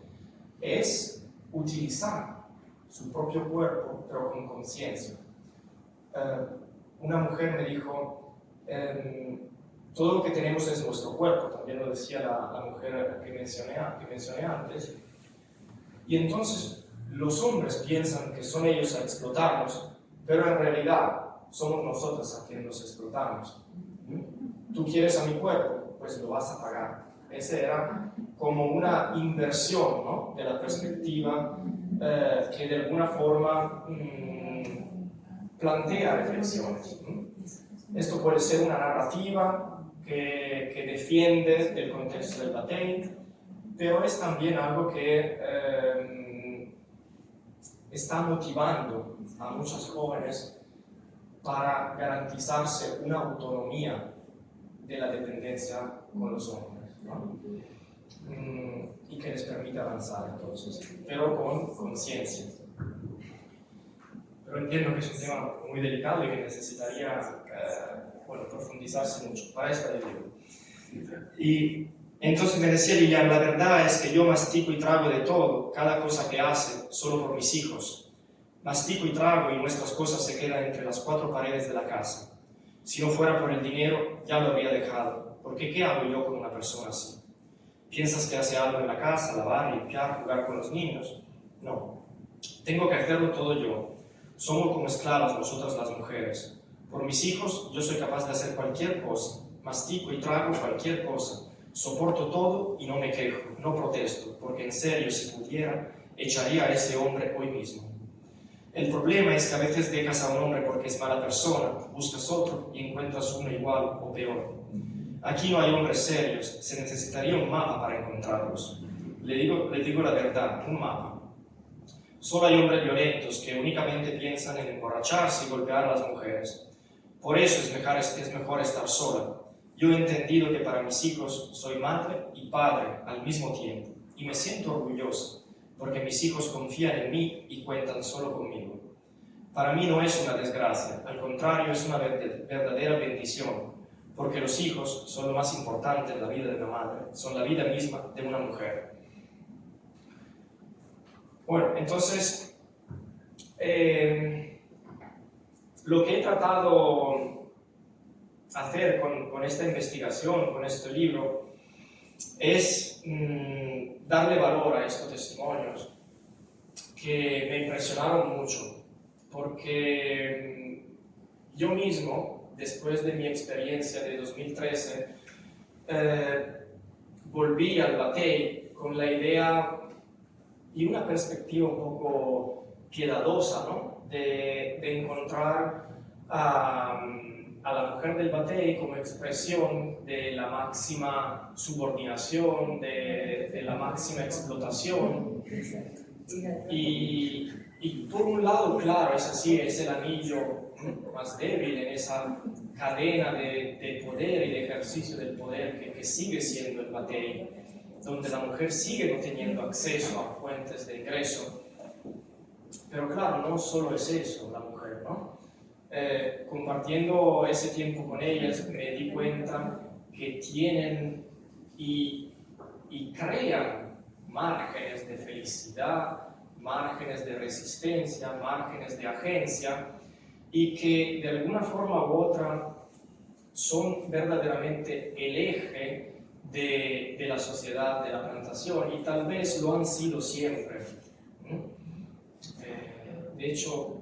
es utilizar su propio cuerpo, pero con conciencia. Una mujer me dijo, todo lo que tenemos es nuestro cuerpo, también lo decía la mujer que mencioné antes, y entonces los hombres piensan que son ellos a explotarnos, pero en realidad somos nosotros a quienes nos explotamos. Tú quieres a mi cuerpo, pues lo vas a pagar. Ese era como una inversión, ¿no?, de la perspectiva que de alguna forma plantea reflexiones. Esto puede ser una narrativa que defiende del contexto del batey, pero es también algo que está motivando a muchas jóvenes para garantizarse una autonomía de la dependencia con los hombres, ¿no? Y que les permite avanzar entonces, pero con conciencia. Pero entiendo que es un tema muy delicado y que necesitaría profundizarse mucho para esta review. Y entonces me decía Lilian, la verdad es que yo mastico y trago de todo, cada cosa que hace, solo por mis hijos. Mastico y trago y nuestras cosas se quedan entre las cuatro paredes de la casa. Si no fuera por el dinero, ya lo habría dejado, porque ¿qué hago yo con una persona así? ¿Piensas que hace algo en la casa, lavar, limpiar, jugar con los niños? No, tengo que hacerlo todo yo. Somos como esclavas nosotras las mujeres. Por mis hijos, yo soy capaz de hacer cualquier cosa, mastico y trago cualquier cosa, soporto todo y no me quejo, no protesto, porque en serio, si pudiera, echaría a ese hombre hoy mismo. El problema es que a veces dejas a un hombre porque es mala persona, buscas otro y encuentras uno igual o peor. Aquí no hay hombres serios, se necesitaría un mapa para encontrarlos. Le digo la verdad, un mapa. Solo hay hombres violentos que únicamente piensan en emborracharse y golpear a las mujeres. Por eso es mejor estar sola. Yo he entendido que para mis hijos soy madre y padre al mismo tiempo, y me siento orgullosa, porque mis hijos confían en mí y cuentan solo conmigo. Para mí no es una desgracia, al contrario es una verdadera bendición, porque los hijos son lo más importante en la vida de una madre, son la vida misma de una mujer. Bueno, entonces, lo que he tratado hacer con esta investigación, con este libro, es darle valor a estos testimonios que me impresionaron mucho, porque yo mismo, después de mi experiencia de 2013, volví al Batey con la idea y una perspectiva un poco piadosa, ¿no? de encontrar a la mujer del Batey como expresión de la máxima subordinación, de la máxima explotación. Y por un lado, claro, es así, es el anillo más débil en esa cadena de poder y de ejercicio del poder que sigue siendo el Batey, donde la mujer sigue no teniendo acceso a fuentes de ingreso. Pero claro, no solo es eso la mujer, ¿no? Compartiendo ese tiempo con ellas me di cuenta que tienen y crean márgenes de felicidad, márgenes de resistencia, márgenes de agencia, y que de alguna forma u otra son verdaderamente el eje de la sociedad de la plantación, y tal vez lo han sido siempre. De hecho,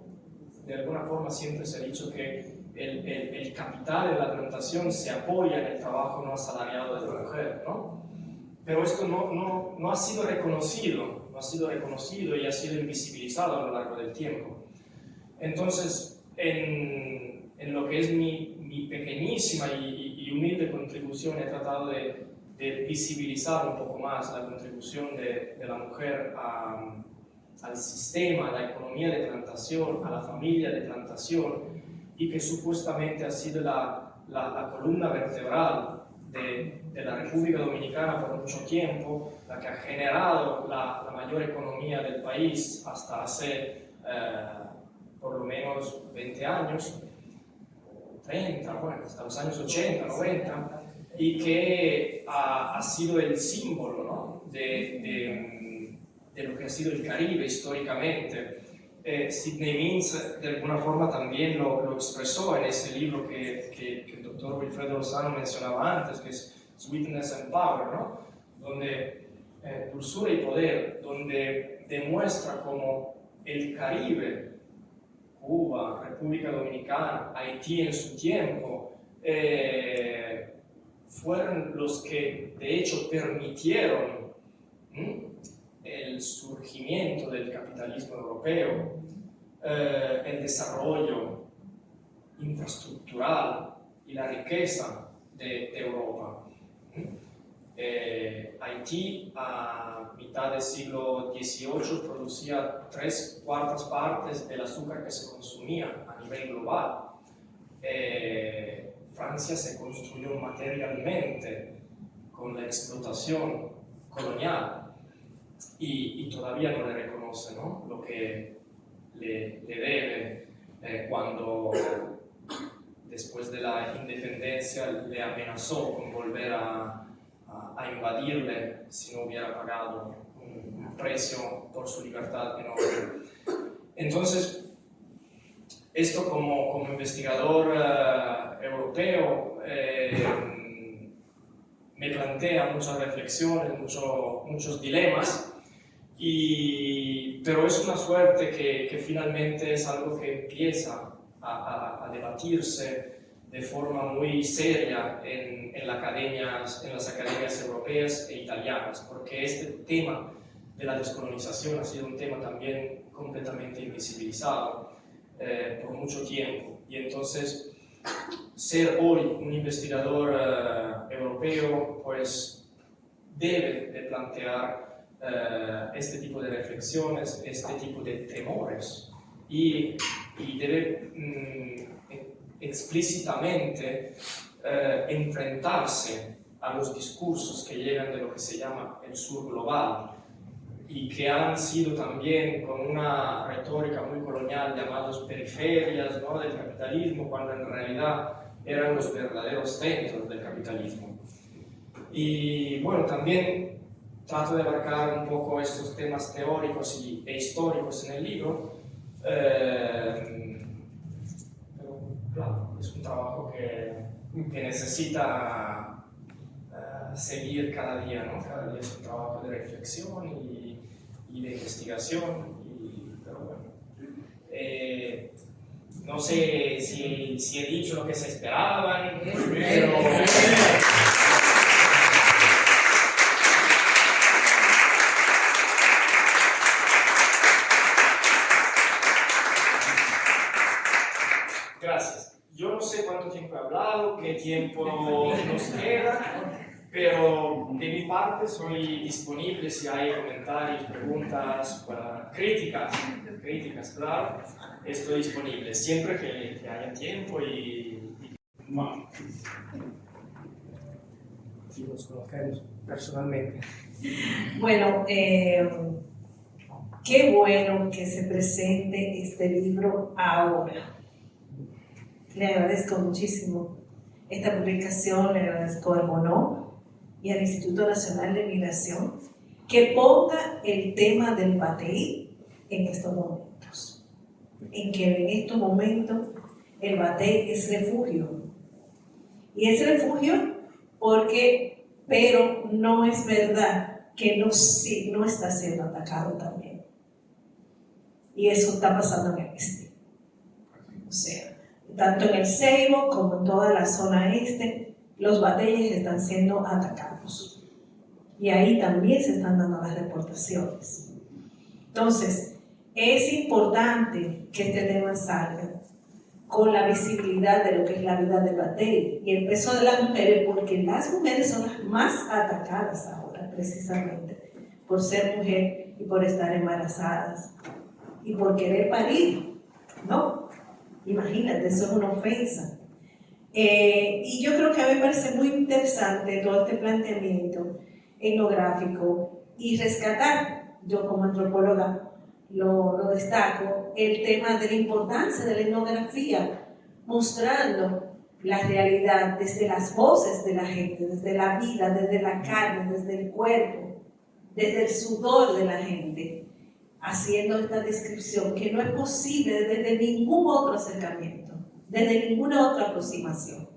de alguna forma siempre se ha dicho que el capital de la plantación se apoya en el trabajo no asalariado de la mujer, ¿no? Pero esto no ha sido reconocido, y ha sido invisibilizado a lo largo del tiempo. Entonces, en lo que es mi pequeñísima y humilde contribución, he tratado de visibilizar un poco más la contribución de la mujer al sistema, a la economía de plantación, a la familia de plantación, y que supuestamente ha sido la columna vertebral de la República Dominicana por mucho tiempo, la que ha generado la mayor economía del país hasta hace por lo menos 20 años, 30, bueno, hasta los años 80, 90, y que ha sido el símbolo, ¿no? de lo que ha sido el Caribe históricamente. Sidney Mintz de alguna forma también lo expresó en ese libro que el doctor Wilfredo Lozano mencionaba antes, que es Sweetness and Power, ¿no? Donde dulzura y poder, donde demuestra cómo el Caribe, Cuba, República Dominicana, Haití en su tiempo, fueron los que de hecho permitieron el surgimiento del capitalismo europeo, el desarrollo infraestructural y la riqueza de Europa. Haití a mitad del siglo XVIII producía 3/4 partes del azúcar que se consumía a nivel global. Francia se construyó materialmente con la explotación colonial y todavía no le reconoce, ¿no? Lo que le debe cuando después de la independencia le amenazó con volver a invadirle si no hubiera pagado un precio por su libertad enorme. Entonces, esto como investigador europeo me plantea muchas reflexiones, muchos dilemas, pero es una suerte que finalmente es algo que empieza a debatirse de forma muy seria en las academias europeas e italianas, porque este tema de la descolonización ha sido un tema también completamente invisibilizado por mucho tiempo. Y entonces, ser hoy un investigador europeo, pues debe de plantear este tipo de reflexiones, este tipo de temores, y debe explícitamente enfrentarse a los discursos que llegan de lo que se llama el sur global, y que han sido también con una retórica muy colonial llamados periferias, ¿no?, del capitalismo, cuando en realidad eran los verdaderos centros del capitalismo. Y bueno, también trato de abarcar un poco estos temas teóricos e históricos en el libro, pero claro, es un trabajo que necesita seguir cada día, ¿no? Cada día es un trabajo de reflexión y de investigación, pero bueno. No sé si he dicho lo que se esperaban, pero... Gracias. Yo no sé cuánto tiempo he hablado, qué tiempo nos queda, pero de mi parte soy disponible si hay comentarios, preguntas, críticas, claro, estoy disponible siempre que haya tiempo y nos conocemos personalmente. Bueno, qué bueno que se presente este libro ahora. Le agradezco muchísimo esta publicación, le agradezco al Bono y al Instituto Nacional de Migración que ponga el tema del batey en estos momentos, en que en estos momentos el batey es refugio, y es refugio pero no es verdad que no está siendo atacado también, y eso está pasando en el este, o sea, tanto en el Ceibo como en toda la zona este, los bateyes están siendo atacados. Y ahí también se están dando las deportaciones. Entonces, es importante que este tema salga con la visibilidad de lo que es la vida del batey y el peso de las mujeres, porque las mujeres son las más atacadas ahora, precisamente, por ser mujer y por estar embarazadas y por querer parir, ¿no? Imagínate, eso es una ofensa. Y yo creo que a mí me parece muy interesante todo este planteamiento etnográfico y rescatar, yo como antropóloga lo destaco, el tema de la importancia de la etnografía, mostrando la realidad desde las voces de la gente, desde la vida, desde la carne, desde el cuerpo, desde el sudor de la gente, haciendo esta descripción que no es posible desde ningún otro acercamiento, desde ninguna otra aproximación,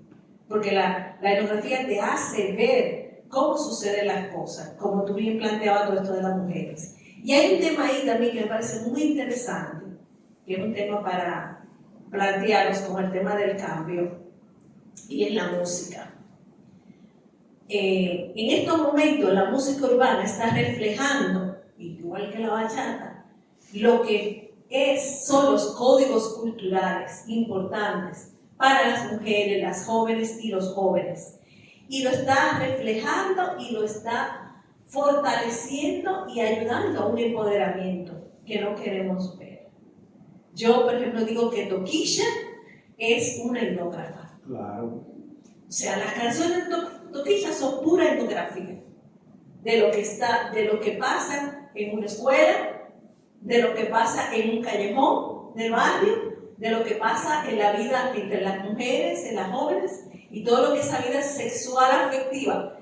porque la etnografía te hace ver cómo suceden las cosas, como tú bien planteabas todo esto de las mujeres. Y hay un tema ahí también que me parece muy interesante, que es un tema para plantearlos como el tema del cambio, y es la música. En estos momentos la música urbana está reflejando, igual que la bachata, lo que son los códigos culturales importantes para las mujeres, las jóvenes y los jóvenes. Y lo está reflejando y lo está fortaleciendo y ayudando a un empoderamiento que no queremos ver. Yo, por ejemplo, digo que Toquilla es una etnógrafa. Claro. O sea, las canciones de Toquilla son pura etnografía de lo que pasa en una escuela, de lo que pasa en un callejón del barrio, de lo que pasa en la vida entre las mujeres, en las jóvenes, y todo lo que es esa vida sexual afectiva,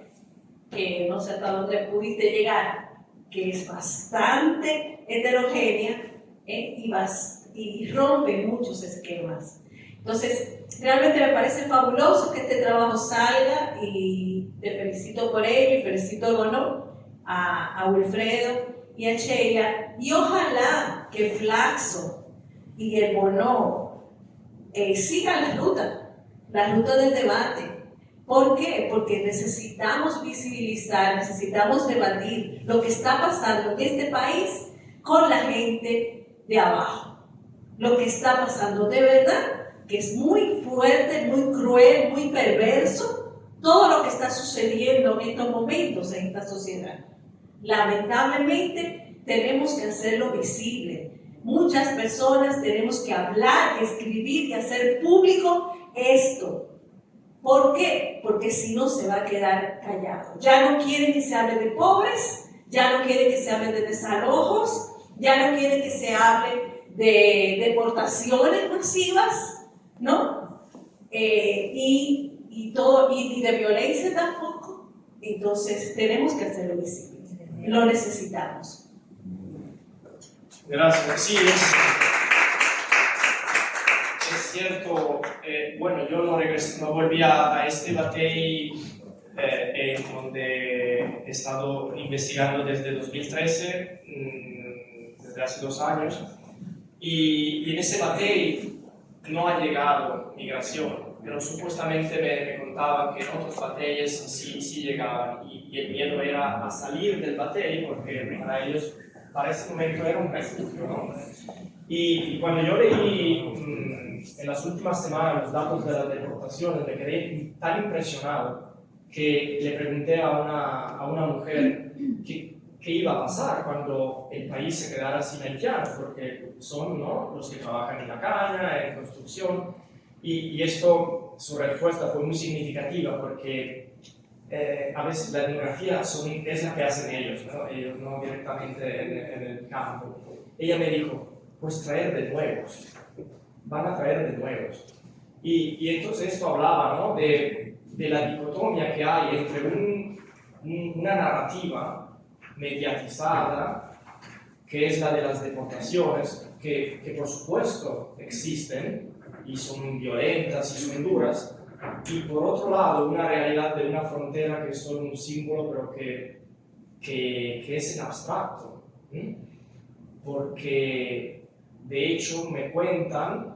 que no sé hasta dónde pudiste llegar, que es bastante heterogénea y rompe muchos esquemas. Entonces, realmente me parece fabuloso que este trabajo salga y te felicito por ello y felicito al Bono, a Wilfredo y a Sheila, y ojalá que Flaxo y el Bono sigan la ruta la ruta del debate. ¿Por qué? Porque necesitamos visibilizar, necesitamos debatir lo que está pasando en este país con la gente de abajo. Lo que está pasando de verdad, que es muy fuerte, muy cruel, muy perverso, todo lo que está sucediendo en estos momentos en esta sociedad. Lamentablemente tenemos que hacerlo visible. Muchas personas tenemos que hablar, escribir y hacer público esto. ¿Por qué? Porque si no se va a quedar callado. Ya no quieren que se hable de pobres, ya no quieren que se hable de desalojos, ya no quieren que se hable de deportaciones masivas, ¿no? Y de violencia tampoco. Entonces tenemos que hacerlo visible. Lo necesitamos. Gracias. Sí, es cierto. Bueno, yo no volví a este batey donde he estado investigando desde 2013, desde hace 2 años, y en ese batey no ha llegado migración, pero supuestamente me contaban que en otros batalles sí llegaban, y el miedo era a salir del batey porque para ellos, para ese momento era un refugio, ¿no? Y cuando yo leí en las últimas semanas los datos de las deportaciones, me quedé tan impresionado que le pregunté a una mujer qué iba a pasar cuando el país se quedara sin haitianos, porque son, ¿no?, los que trabajan en la caña, en construcción, y esto, su respuesta fue muy significativa, porque a veces la etnografía es la que hacen ellos, ¿no? Ellos no directamente en el campo. Ella me dijo, pues traer de nuevos, van a traer de nuevos. Y entonces esto hablaba, ¿no?, de la dicotomía que hay entre una narrativa mediatizada, que es la de las deportaciones, que por supuesto existen y son violentas y son duras, y por otro lado una realidad de una frontera que es solo un símbolo, pero que es en abstracto, ¿sí? Porque de hecho me cuentan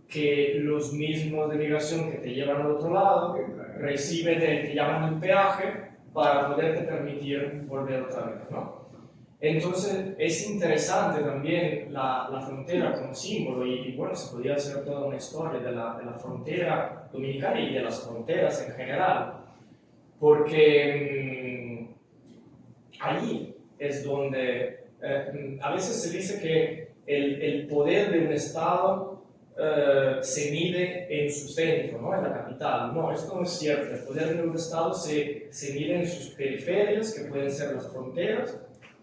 que los mismos de migración que te llevan al otro lado reciben el que llaman el peaje para poderte permitir volver otra vez, ¿no? Entonces es interesante también la frontera como símbolo, y bueno, se podría hacer toda una historia de la frontera dominicana y de las fronteras en general, porque allí es donde a veces se dice que el poder de un Estado se mide en su centro, ¿no?, en la capital. No, esto no es cierto. El poder de un Estado se mide en sus periferias, que pueden ser las fronteras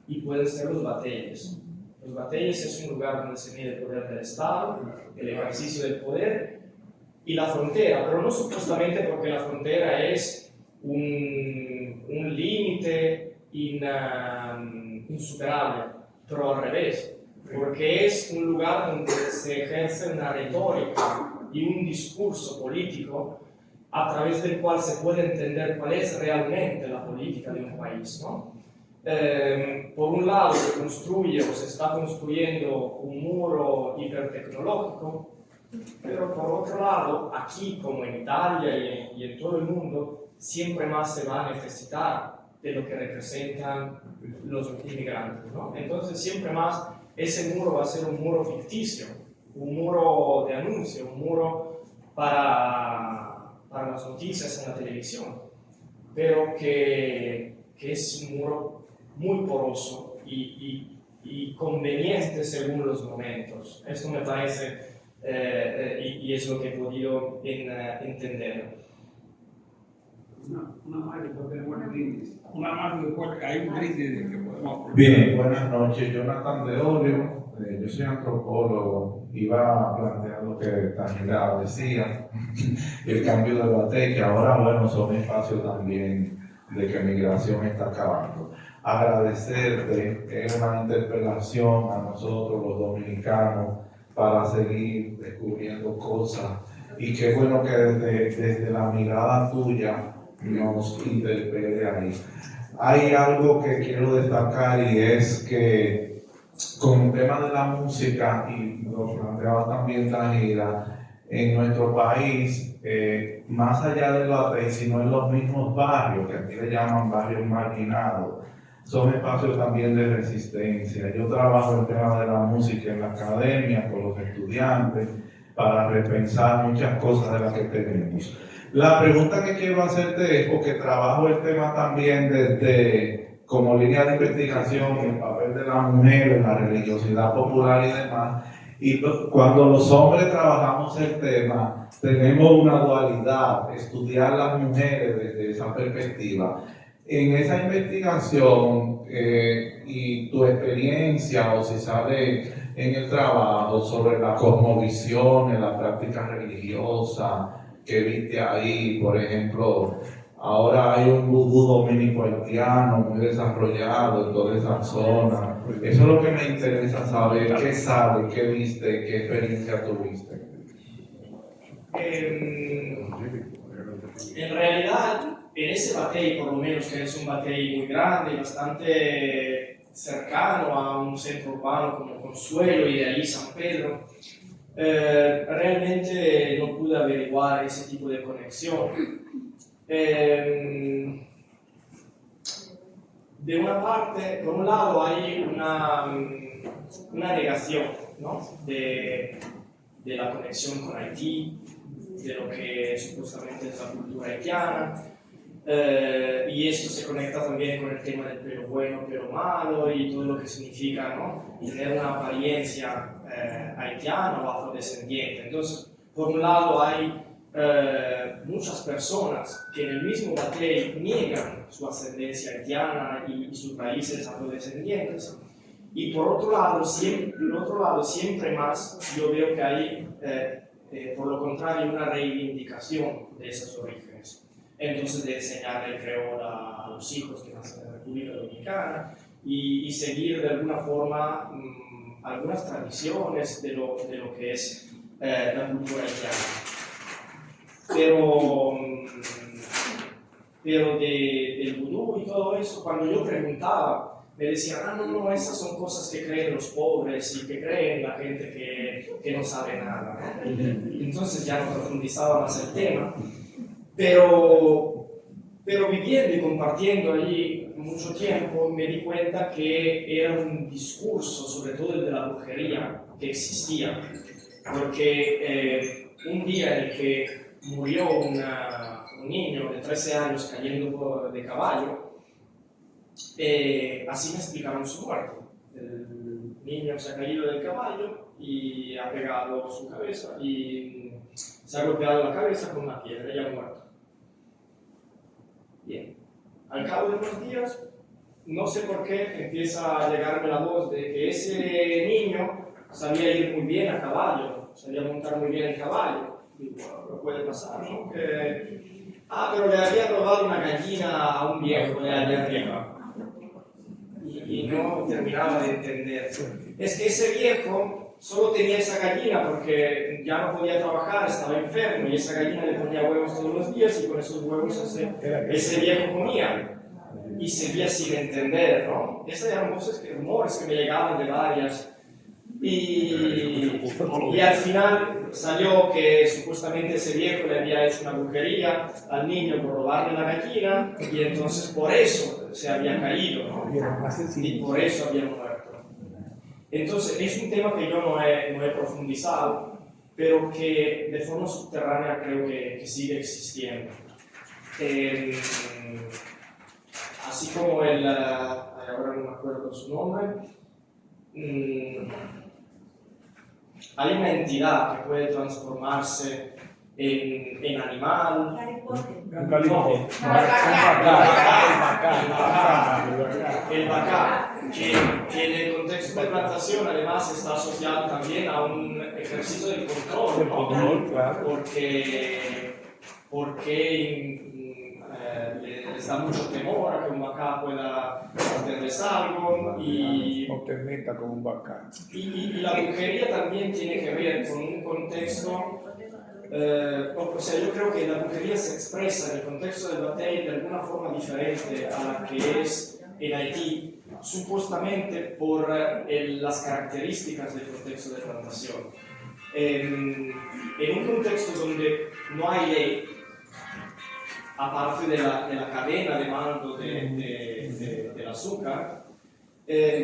y pueden ser los batalles. Los batalles es un lugar donde se mide el poder del Estado, el ejercicio del poder, y la frontera, pero no supuestamente porque la frontera es un límite insuperable, pero al revés, porque es un lugar donde se ejerce una retórica y un discurso político a través del cual se puede entender cuál es realmente la política de un país, ¿no? Por un lado se construye o se está construyendo un muro hipertecnológico, pero por otro lado, aquí como en Italia y en todo el mundo, siempre más se va a necesitar de lo que representan los inmigrantes, ¿no? Entonces siempre más ese muro va a ser un muro ficticio, un muro de anuncio, un muro para las noticias en la televisión, pero que es un muro muy poroso y conveniente según los momentos. Esto me parece, y es lo que he podido entender. Una más después tenemos el brindis. Una más después hay un brindis que podemos... Bien, buenas noches. Jonathan de Olio, yo soy antropólogo. Iba a plantear lo que Tanira decía, el cambio de batey, que ahora, bueno, son espacios también de que migración está acabando. Agradecerte, es una interpelación a nosotros los dominicanos para seguir descubriendo cosas, y qué bueno que desde la mirada tuya nos interpele ahí. Hay algo que quiero destacar, y es que con el tema de la música, y lo planteaba también Tanira, en nuestro país más allá del batey, sino en los mismos barrios, que aquí le llaman barrios marginados, son espacios también de resistencia. Yo trabajo el tema de la música en la academia con los estudiantes para repensar muchas cosas de las que tenemos. La pregunta que quiero hacerte es, porque trabajo el tema también desde como línea de investigación, el papel de la mujer en la religiosidad popular y demás, y cuando los hombres trabajamos el tema, tenemos una dualidad, estudiar las mujeres desde esa perspectiva. En esa investigación y tu experiencia, o si sale en el trabajo sobre la cosmovisión, en la práctica religiosa que viste ahí, por ejemplo, ahora hay un vudú dominico haitiano muy desarrollado en toda esa zona. Eso es lo que me interesa saber, qué sabes, qué viste, qué experiencia tuviste. En realidad, en ese batey, por lo menos, que es un batey muy grande y bastante cercano a un centro urbano como Consuelo y de ahí San Pedro, realmente no pude averiguar ese tipo de conexión. De una parte, por un lado, hay una negación, ¿no?, de la conexión con Haití, de lo que supuestamente es la cultura haitiana, y esto se conecta también con el tema del pelo bueno, pelo malo y todo lo que significa, ¿no?, tener una apariencia haitiana o afrodescendiente. Entonces, por un lado hay muchas personas que en el mismo batey niegan su ascendencia haitiana y sus raíces afrodescendientes, y por otro lado, siempre más yo veo que hay por lo contrario una reivindicación de esos orígenes. Entonces, de enseñar el creol a los hijos que nacen en la República Dominicana y seguir de alguna forma algunas tradiciones de lo que es la cultura haitiana. Pero del vudú y todo eso, cuando yo preguntaba, me decían, no, esas son cosas que creen los pobres y que creen la gente que no sabe nada, ¿no? Entonces ya no profundizaba más el tema, pero viviendo y compartiendo allí mucho tiempo, me di cuenta que era un discurso, sobre todo el de la brujería, que existía, porque un día en el que murió un niño de 13 años cayendo de caballo, así me explicaron su muerte. El niño se ha caído del caballo y ha pegado su cabeza y se ha golpeado la cabeza con una piedra y ha muerto. Bien, al cabo de unos días, no sé por qué, empieza a llegarme la voz de que ese niño sabía ir muy bien a caballo, sabía montar muy bien el caballo. Digo, no puede pasar, ¿no? Pero le había robado una gallina a un viejo de allá arriba. Y no terminaba de entender. Es que ese viejo solo tenía esa gallina porque ya no podía trabajar, estaba enfermo, y esa gallina le ponía huevos todos los días y con esos huevos ese viejo comía. Y seguía sin entender, ¿no? Esas eran rumores que me llegaban de varias. Y al final salió que supuestamente ese viejo le había hecho una brujería al niño por robarle la gallina, y entonces por eso se había caído, ¿no? Y por eso había muerto. Entonces es un tema que yo no he profundizado, pero que de forma subterránea creo que sigue existiendo. Así como ahora no me acuerdo su nombre, hay una entidad que puede transformarse en animal. El bacá, que en el contexto de plantación además está asociado también a un ejercicio de control, ¿no? Porque les da mucho temor a que un bacá pueda hacerles algo O te meta con un bacán. y la brujería también tiene que ver con un contexto, o sea, yo creo que la brujería se expresa en el contexto del batey de alguna forma diferente a la que es en Haití, supuestamente por las características del contexto de plantación. en un contexto donde no hay ley, aparte de la cadena de mando del azúcar,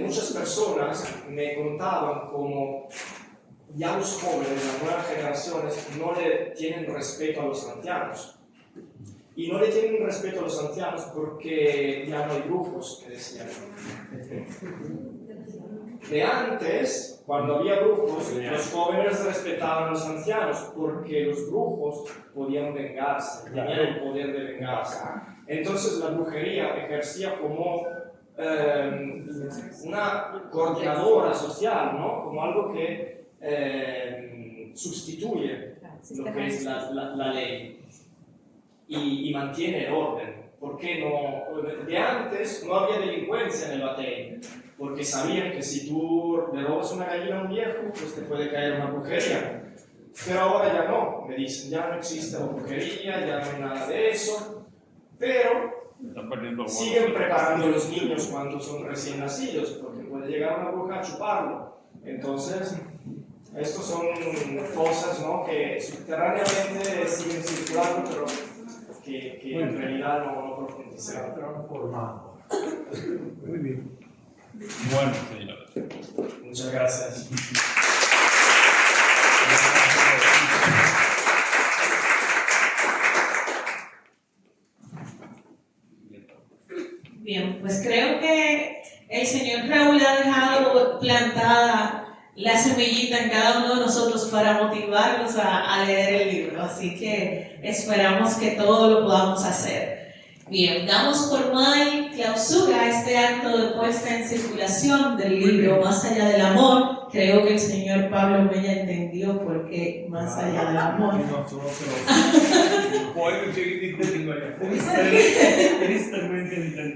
muchas personas me contaban como ya los jóvenes, las nuevas generaciones, no le tienen respeto a los ancianos. Y no le tienen respeto a los ancianos porque ya no hay brujos, que decían. De antes, cuando había brujos, los jóvenes respetaban a los ancianos porque los brujos podían vengarse, tenían el poder de vengarse. Entonces la brujería ejercía como una coordinadora social, ¿no? Como algo que sustituye lo que es la ley y mantiene el orden. Porque de antes no había delincuencia en el batey, porque sabían que si tú le robas una gallina a un viejo, pues te puede caer una brujería. Pero ahora ya no, me dicen, ya no existe la brujería, ya no hay nada de eso, pero siguen preparando a los niños cuando son recién nacidos, porque puede llegar una bruja a chuparlo. Entonces, estas son cosas, ¿no?, que subterráneamente siguen circulando, pero que en realidad no profundizan. Muy bien. Bueno, señores. Muchas gracias. Bien, pues creo que el señor Raúl ha dejado plantada la semillita en cada uno de nosotros para motivarnos a leer el libro, así que esperamos que todo lo podamos hacer. Bien, damos formal clausura a este acto de puesta en circulación del libro Más allá del amor. Creo que el señor Pablo Mella entendió por qué Más allá del amor.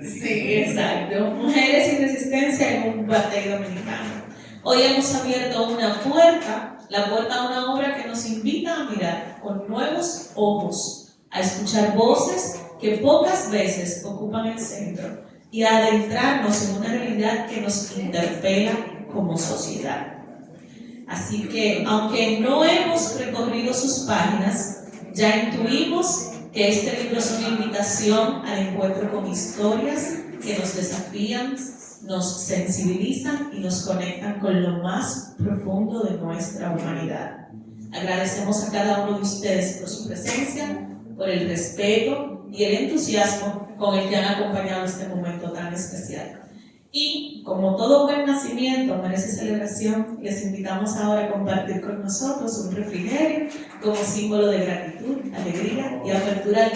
Sí, exacto. Mujeres y resistencia en un batey dominicano. Hoy hemos abierto una puerta, la puerta a una obra que nos invita a mirar con nuevos ojos, a escuchar voces que pocas veces ocupan el centro y a adentrarnos en una realidad que nos interpela como sociedad. Así que, aunque no hemos recorrido sus páginas, ya intuimos que este libro es una invitación al encuentro con historias que nos desafían, nos sensibilizan y nos conectan con lo más profundo de nuestra humanidad. Agradecemos a cada uno de ustedes por su presencia, por el respeto y el entusiasmo con el que han acompañado este momento tan especial. Y como todo buen nacimiento merece celebración, les invitamos ahora a compartir con nosotros un refrigerio como símbolo de gratitud, alegría y apertura al